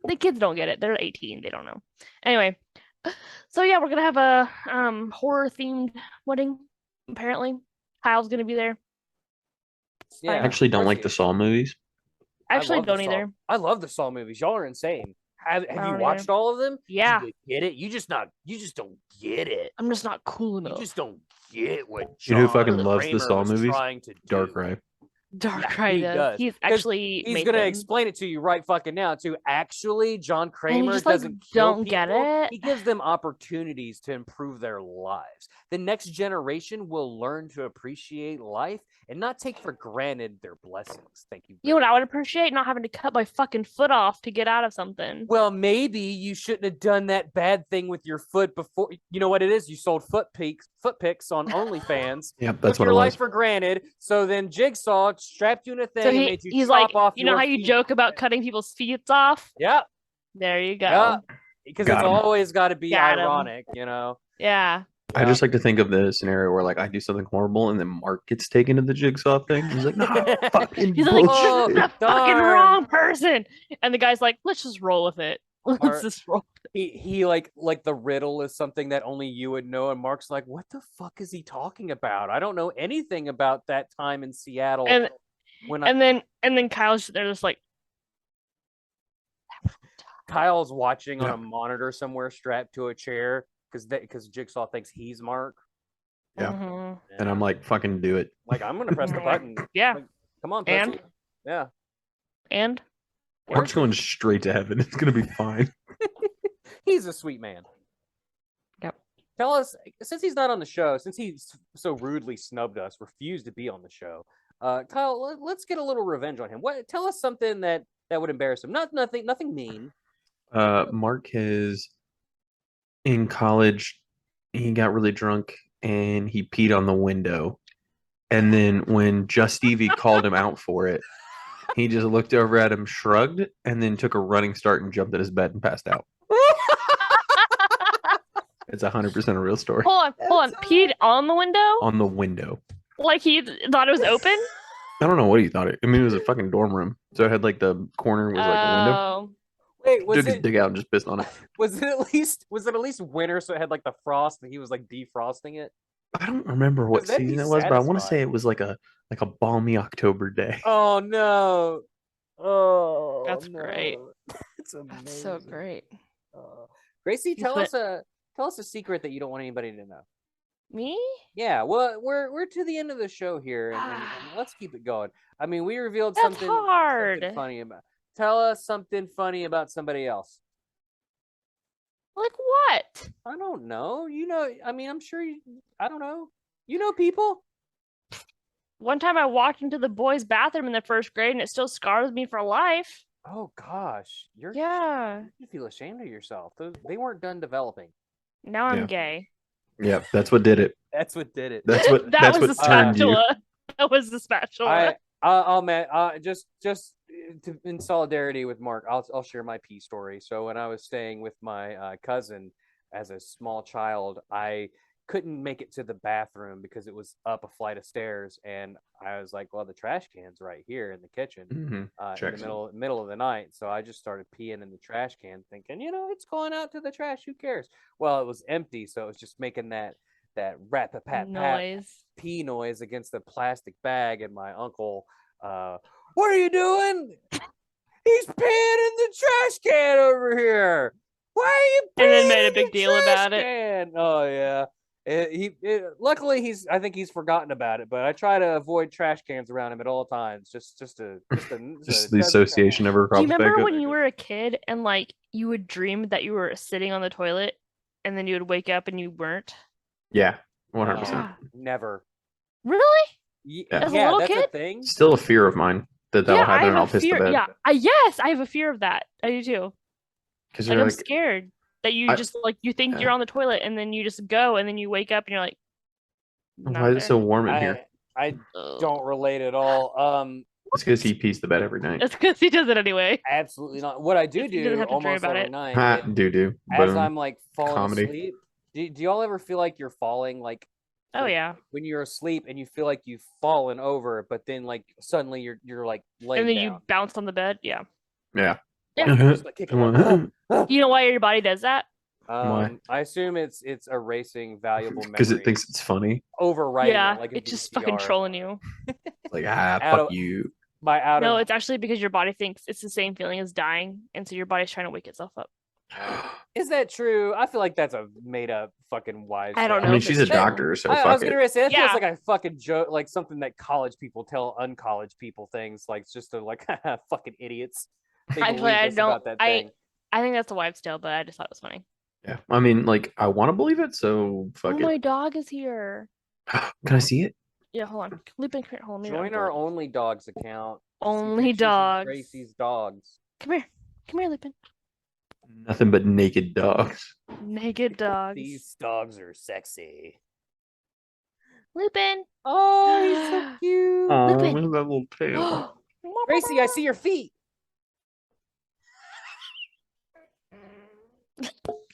the kids don't get it. They're 18. They don't know. Anyway, so yeah, we're gonna have a horror themed wedding. Apparently, Kyle's gonna be there. Yeah, I actually don't like the Saw movies. I actually don't either. I love the Saw movies. Y'all are insane. Have you watched all of them? Yeah. You get it? You just don't get it. I'm just not cool enough. You just don't get what John who fucking Kramer loves the Saw was movies? trying to do. Darkrai. Darkrai does. He's actually he's gonna explain it to you right fucking now too. Actually, John Kramer just, doesn't kill don't people. get it. He gives them opportunities to improve their lives. The next generation will learn to appreciate life and not take for granted their blessings. Thank you. You know what I would appreciate? Not having to cut my fucking foot off to get out of something. Well, maybe you shouldn't have done that bad thing with your foot before. You know what it is? You sold foot pics on OnlyFans. Yep, that's took what your it was. life for granted. So then Jigsaw strapped you in a thing So and made you he's chop like, off you know your how you feet. joke about cutting people's feet off? Yeah. There you go. Yeah. Because it's 'em. always got to be Got 'em. ironic, you know? Yeah. I just like to think of the scenario where like I do something horrible and then Mark gets taken to the Jigsaw thing. He's like, "Nah, fucking He's like, bullshit." you're the fucking wrong person. And the guy's like, let's just roll with it. Let's just roll. He like the riddle is something that only you would know, and Mark's like, what the fuck is he talking about? I don't know anything about that time in Seattle. And then Kyle's they're just like, Kyle's watching on a monitor somewhere strapped to a chair because Jigsaw thinks he's Mark. Yeah. Mhm. And I'm like, fucking do it. Like, I'm gonna press the button. Yeah. Like, come on, press And? it. Yeah. And Mark's going straight to heaven. It's gonna be fine. He's a sweet man. Yep. Tell us, since he's not on the show, since he's so rudely snubbed us, refused to be on the show, Kyle, let's get a little revenge on him. Tell us something that would embarrass him. Nothing mean. Mark is in college. He got really drunk and he peed on the window. And then when Just Stevie called him out for it, he just looked over at him, shrugged, and then took a running start and jumped at his bed and passed out. It's 100% a real story. hold on. Peed on the window? On the window. Like he thought it was open? I don't know what he thought it. I mean, it was a fucking dorm room, so it had like the corner was like a window. Wait, was Took his it dick out and just pissed on it. was it at least winter, so it had like the frost and he was like defrosting it? I don't remember what That'd be season it was, but I want to say satisfying. it was like a balmy October day. Oh no! Oh, That's no. great. It's amazing. That's so great. Gracie, You tell put- us a secret that you don't want anybody to know. Me? Yeah, well, we're to the end of the show here, and let's keep it going. I mean, we revealed That's something hard. funny about. Tell us something funny about somebody else. Like what? I don't know. You know, I mean, I'm sure you. I don't know. You know people. One time I walked into the boys' bathroom in the first grade and it still scars me for life. Oh gosh, Yeah. you feel ashamed of yourself. They weren't done developing. Now I'm Yeah. gay. Yeah, that's what did it. That's what did it. That's what That that's was what the turned you. spatula. That was the spatula. Oh man, just in solidarity with Mark, I'll share my pee story. So when I was staying with my cousin as a small child, I couldn't make it to the bathroom because it was up a flight of stairs, and I was like, well, the trash can's right here in the kitchen, in the middle of the night. So I just started peeing in the trash can, thinking, it's going out to the trash. Who cares? Well, it was empty, so it was just making that rat-a-pat-pat Noise. pee noise against the plastic bag, and my uncle, what are you doing? He's peeing in the trash can over here. Why are you peeing And then made a in big the deal trash about it. can? Oh yeah. Luckily I think he's forgotten about it, but I try to avoid trash cans around him at all times. Just the association never Do you crops back remember up. when you were a kid and like you would dream that you were sitting on the toilet and then you would wake up and you weren't? Yeah, 100%. Yeah. Never. Really? Yeah, As a little that's kid? a thing. Still a fear of mine that will happen and I'll piss the bed. Yeah, yes, I have a fear of that. I do too. Because Like, you're I'm like, scared that you just like you think you're on the toilet and then you just go and then you wake up and you're like, why is it so warm in here? I don't relate at all. It's because he pees the bed every night. It's because he does it anyway. Absolutely not. What I do He doesn't have to dream almost about every it. night, Ha, do. as Boom. I'm like falling Comedy. asleep. Do y'all ever feel like you're falling, like Oh yeah. when you're asleep and you feel like you've fallen over, but then like suddenly you're like laying And then down. you bounced on the bed. Yeah. Yeah. Just, like, kicking like, You know why your body does that? Why? I assume it's erasing valuable memories. Because it thinks it's funny. overwriting Yeah. it like a It's just fucking VCR. trolling you. Like, Out fuck of- you. No, it's actually because your body thinks it's the same feeling as dying, and so your body's trying to wake itself up. Is that true? I feel like that's a made up fucking wives' I don't know. I mean, if she's it's a true. doctor, so I was gonna say that Yeah. feels like a fucking joke, like something that college people tell uncollege people things, like it's just like fucking idiots. They Actually, believe I this don't. about that thing. I think that's a wives' tale, but I just thought it was funny. Yeah, I mean, like, I want to believe it, so fuck Oh, it. my dog is here. Can I see it? Yeah, hold on. Lupin, come here. Hold on. Join our Only Dogs account. to see Only pictures of dogs. Gracie's dogs. Come here. Come here, Lupin. Nothing but naked dogs. Naked dogs. These dogs are sexy. Lupin. Oh, he's so cute. Oh, Lupin. look at that little tail. Gracie, I see your feet.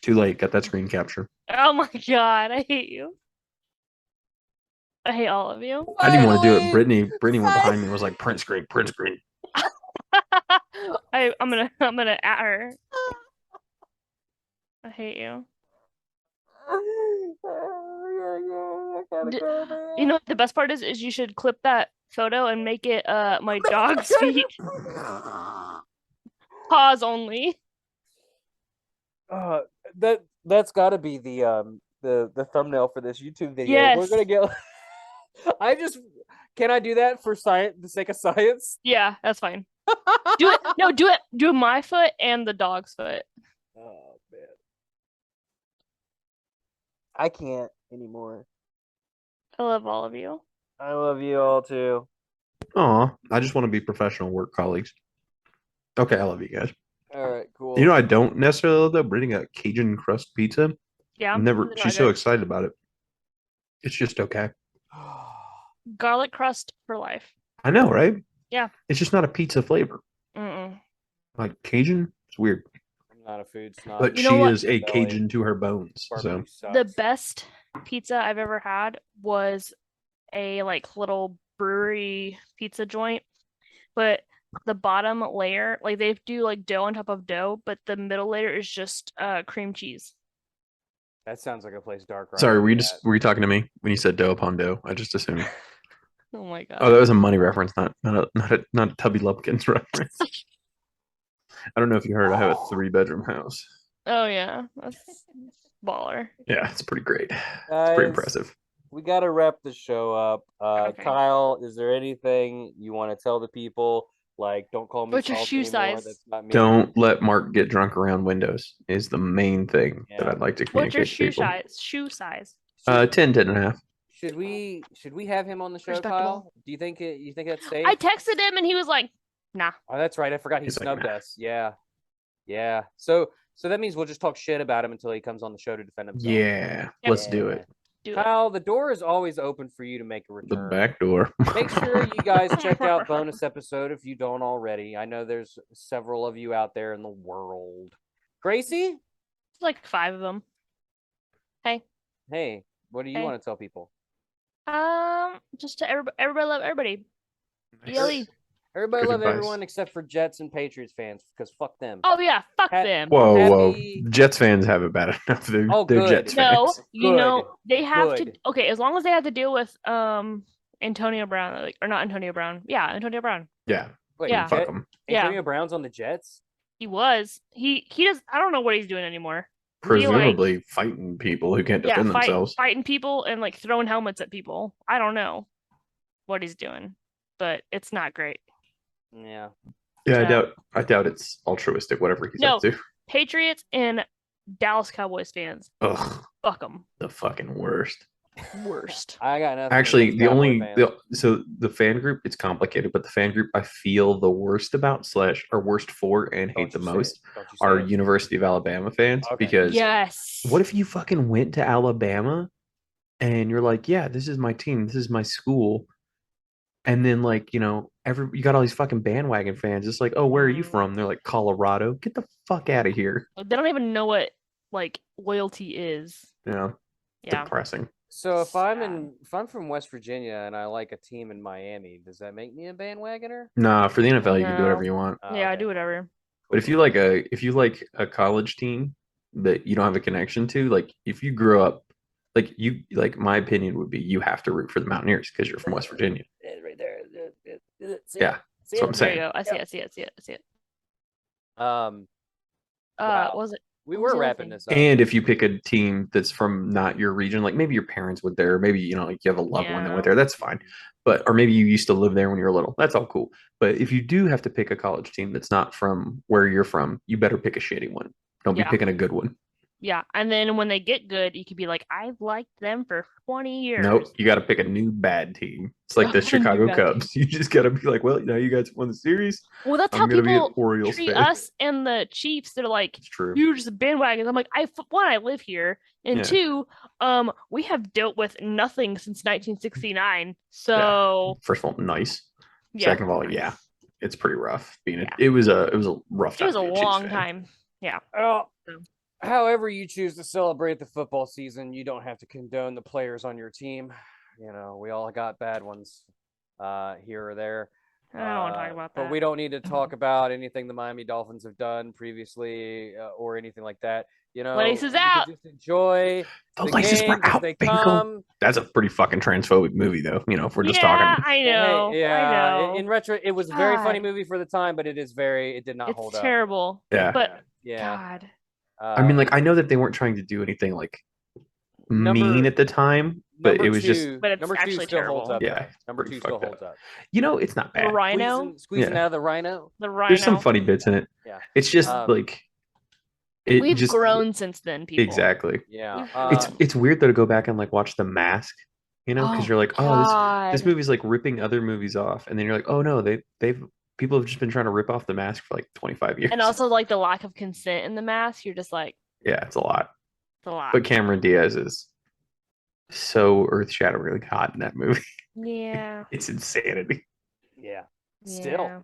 Too late. Got that screen capture. Oh my god, I hate you. I hate all of you. I didn't want to do it. Finally. Brittany went behind me and was like, print screen, print screen. I'm gonna at her. I hate you. You know what the best part is you should clip that photo and make it my dog's feet. Pause only. That's got to be the thumbnail for this YouTube video. Yes. We're gonna get. Can I do that for science, the sake of science? Yeah, that's fine. Do it. No, do it. Do my foot and the dog's foot. Oh man, I can't anymore. I love all of you. I love you all too. Aw, I just want to be professional work colleagues. Okay, I love you guys. All right, cool. You know, I don't necessarily love that. Brittany got Cajun crust pizza. Yeah. Never. no, She's so excited about it. It's just okay. Garlic crust for life. I know, right? Yeah. It's just not a pizza flavor. Mm-mm. Like Cajun, it's weird. I'm not a food snob. But You she know what? is a Cajun to her bones. So Barbecue sucks. The best pizza I've ever had was a like little brewery pizza joint, but the bottom layer, like they do like dough on top of dough, but the middle layer is just cream cheese. That sounds like a place Darkrai. sorry, were you talking to me when you said dough upon dough? I just assumed. Oh my god. Oh, that was a money reference, not a Tubby Lumpkins reference. I don't know if you heard. I have a 3-bedroom house. Oh yeah, that's baller. Yeah, it's pretty great. It's pretty impressive. We got to wrap the show up. Okay. Kyle, is there anything you want to tell the people? Like, don't call me What's your salt shoe anymore. size? That's not me. Don't let Mark get drunk around windows is the main thing that Yeah. I'd like to What's communicate your to shoe people. size? Shoe size. 10 and a half. Should we have him on the show, Respectable. Kyle? Do you think that's safe? I texted him and he was like, "Nah." Oh, that's right. I forgot he He's like, snubbed "Nah." us. Yeah. Yeah. So that means we'll just talk shit about him until he comes on the show to defend himself. Yeah, let's do it. Do it. Kyle, the door is always open for you to make a The return. back door. Make sure you guys check out bonus episode if you don't already. I know there's several of you out there in the world. Gracie? It's like 5 of them. Hey, what do you Hey. want to tell people? Just to everybody love everybody. ELE. Everybody Good love advice. everyone except for Jets and Patriots fans, because fuck them. Oh yeah, fuck Ha- them. Whoa. Happy- Jets fans have it bad enough. They're Oh, they're good. Jets No, fans. you know they have Good. to. Okay, as long as they have to deal with Antonio Brown, like, or not Antonio Brown. Yeah, Antonio Brown. Yeah, Wait, Yeah. fuck them. Yeah. Antonio Brown's on the Jets? He was. He does. I don't know what he's doing anymore. He, like- Presumably fighting people who can't Yeah, defend themselves. fighting people and like throwing helmets at people. I don't know what he's doing, but it's not great. Yeah. Yeah, Yeah. I doubt it's altruistic, whatever he's No. up to. Patriots and Dallas Cowboys fans, Ugh, fuck them. the fucking worst. Worst. I got nothing. Actually, against the Cowboy only fans. so the fan group, it's complicated, but the fan group I feel the worst about / or worst for and Don't hate the you say most it. Don't you say are it. University of Alabama fans Okay. because Yes. what if you fucking went to Alabama and you're like, yeah, this is my team, this is my school, and then like, you know, you got all these fucking bandwagon fans. It's like, oh, where are you from? They're like, Colorado. Get the fuck out of here. They don't even know what like loyalty is. You know, Yeah. depressing. So if I'm from West Virginia and I like a team in Miami, does that make me a bandwagoner? Nah, for the NFL, you can do No. whatever you want. Oh, Yeah, okay. do whatever. But if you like a college team that you don't have a connection to, like if you grew up, like my opinion would be you have to root for the Mountaineers because you're from West Virginia. Right there. Yeah. That's what I'm There saying. you go. I see it. Wow. Was it? We what was were the other wrapping thing? this up. And if you pick a team that's from not your region, like maybe your parents went there, maybe like you have a loved one that went there, that's fine. But or maybe you used to live there when you were little. That's all cool. But if you do have to pick a college team that's not from where you're from, you better pick a shitty one. Don't be picking a good one. Yeah, and then when they get good, you could be like, I've liked them for 20 years. Nope, you got to pick a new bad team. It's like the Chicago Cubs. You just got to be like, well, you guys won the series. Well, that's how I'm gonna be an people Orioles treat fan. us and the Chiefs. They're like, It's true. you're just bandwagons. I'm like, one, I live here, and two, we have dealt with nothing since 1969. So first of all, nice. Yeah. Second of all, it's pretty rough. It was a rough time. It was a long time. Yeah. Oh. However you choose to celebrate the football season, you don't have to condone the players on your team. We all got bad ones here or there. I don't want to talk about that. But we don't need to talk about anything the Miami Dolphins have done previously or anything like that. Laces out. Just enjoy the laces were out. They come. That's a pretty fucking transphobic movie, though. If we're just talking. I know. Hey, I know. In retro, it was a very funny movie for the time, but it did not hold up. It's terrible. Yeah. But God. I mean, I know that they weren't trying to do anything like mean at the time, but it was just. But it's number actually two still terrible. holds up. Yeah, number two still holds up. It's not bad. The rhino, squeezing out of the rhino. There's some funny bits in it. Yeah, it's just we've grown since then, people. Exactly. Yeah, it's weird though to go back and like watch The Mask. Because you're like, this movie's like ripping other movies off, and then you're like, oh no, people have just been trying to rip off The Mask for like 25 years. And also like the lack of consent in The Mask, you're just like, it's a lot. It's a lot. But Cameron Diaz is so earth-shatteringly hot in that movie. Yeah. It's insanity. Yeah. Still. Did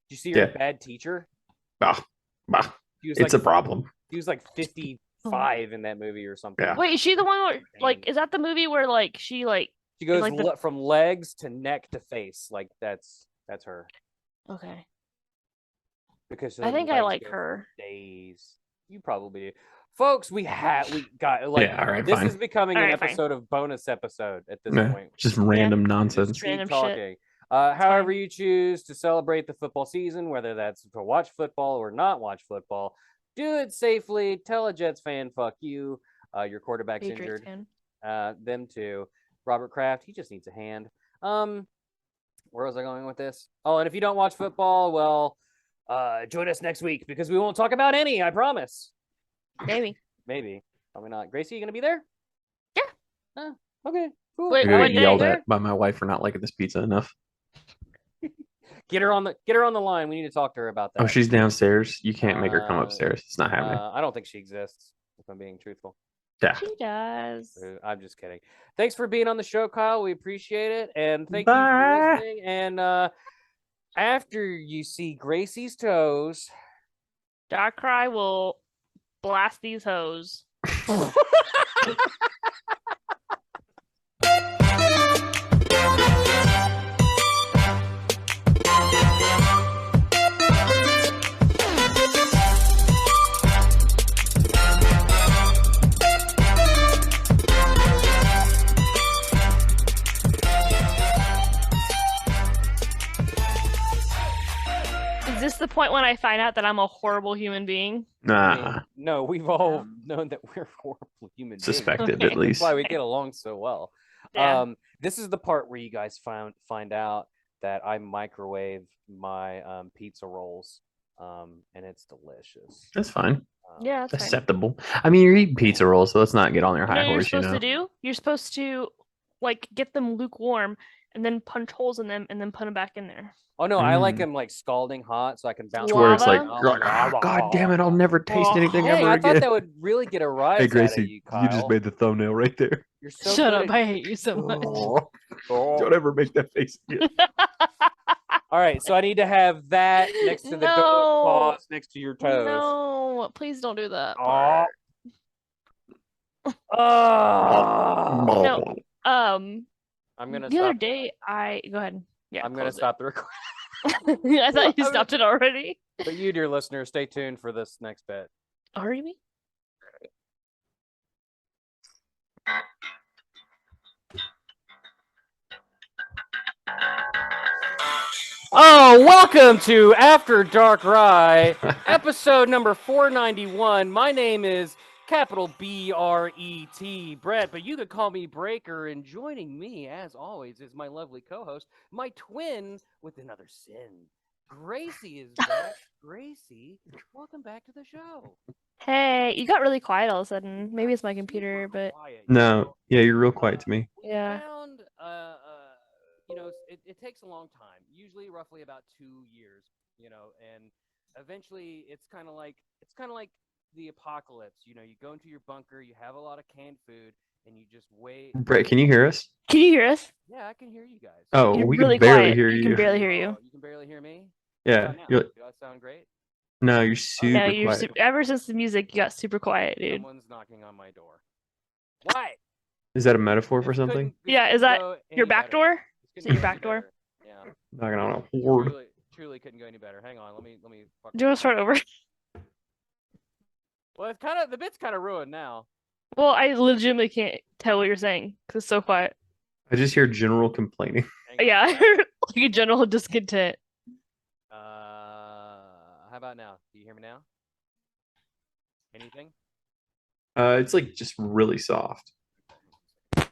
you see her bad teacher? It's a problem. He was like 55 in that movie or something. Yeah. Wait, is she the one where like is that the movie where like she goes like from legs to neck to face? Like that's her. Okay. Because I think I like her. Days. You probably do. Folks, we got like all right, this fine. is becoming an episode of bonus episode at this point. Just random nonsense. Just random talking. shit. However you choose to celebrate the football season, whether that's to watch football or not watch football, do it safely. Tell a Jets fan, fuck you. Your quarterback's Patriots injured. fan. Them too. Robert Kraft, he just needs a hand. Where was I going with this? Oh, and if you don't watch football, well, join us next week because we won't talk about any, I promise. Maybe. Probably not. Gracie, you gonna be there? Yeah. Okay. Cool. Wait, I got what yelled day? at by my wife for not liking this pizza enough. Get her on the line. We need to talk to her about that. Oh, she's downstairs. You can't make her come upstairs. It's not happening. I don't think she exists, if I'm being truthful. Yeah. She does. I'm just kidding. Thanks for being on the show, Kyle. We appreciate it. And thank you for listening. And after you see Gracie's toes, Darkrai will blast these hoes. Is this the point when I find out that I'm a horrible human being? Nah. No, we've all known that we're horrible human beings. Suspected, at least. That's why we get along so well. Yeah. This is the part where you guys find out that I microwave my pizza rolls, and it's delicious. That's fine. Yeah, that's fine. Acceptable. I mean, you're eating pizza rolls, so let's not get on their high You're horse, supposed to do? You're supposed to like get them lukewarm and then punch holes in them and then put them back in there. Oh no, I like them like scalding hot so I can bounce. To where it's like, Lava? God damn it, I'll never taste anything Hey, ever I again. thought that would really get a rise Hey, out of Gracie, you, Kyle. you just made the thumbnail right there. You're so Shut good up! at- I hate you so much. Don't ever make that face again. All right, so I need to have that next to the donut No. paws next to your toes. No, please don't do that. Oh. No. I'm gonna The stop. other day, go ahead. Yeah, I'm gonna close it. stop the recording. I thought you stopped it already. But you, dear listener, stay tuned for this next bit. Already? Oh, welcome to After Darkrai, episode number 491. My name is capital B-R-E-T, Bret, but you could call me Breaker, and joining me, as always, is my lovely co-host, my twin with another sin. Gracie is back. Gracie, welcome back to the show. Hey, you got really quiet all of a sudden. Maybe it's my computer, but Quiet, No, yeah, you're real quiet to me. Yeah. Found, it takes a long time, usually roughly about 2 years, and eventually it's kind of like the apocalypse. You go into your bunker, you have a lot of canned food, and you just wait. Brett, can you hear us? Can you hear us? Yeah, I can hear you guys. Oh, You're we really can barely quiet. hear You you. can barely hear you. You can barely hear me? Yeah. Do You're, I sound great? no, you're super No, you're quiet. ever since the music, you got super quiet, dude. Someone's knocking on my door. Why? Is that a metaphor for something? Yeah, is that your back door? Is it your back door? Yeah. Knocking on a horde. Truly couldn't go any better. Hang on, let me. Do you want to start over? Well, it's the bit's kind of ruined now. Well, I legitimately can't tell what you're saying because it's so quiet. I just hear general complaining. Yeah, like a general discontent. How about now? Do you hear me now? Anything? It's like just really soft. No.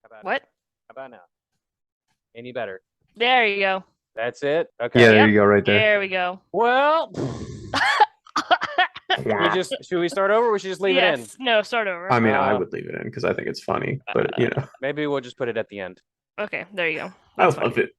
How about What? How about now? Any better? There you go. That's it. Okay. Yeah, there Yep. you go, right there. There we go. Well, should we start over? Or we should just leave it in. Yes. No, start over. I mean, I would leave it in because I think it's funny, but Maybe we'll just put it at the end. Okay, there you go. I That's love fine. it.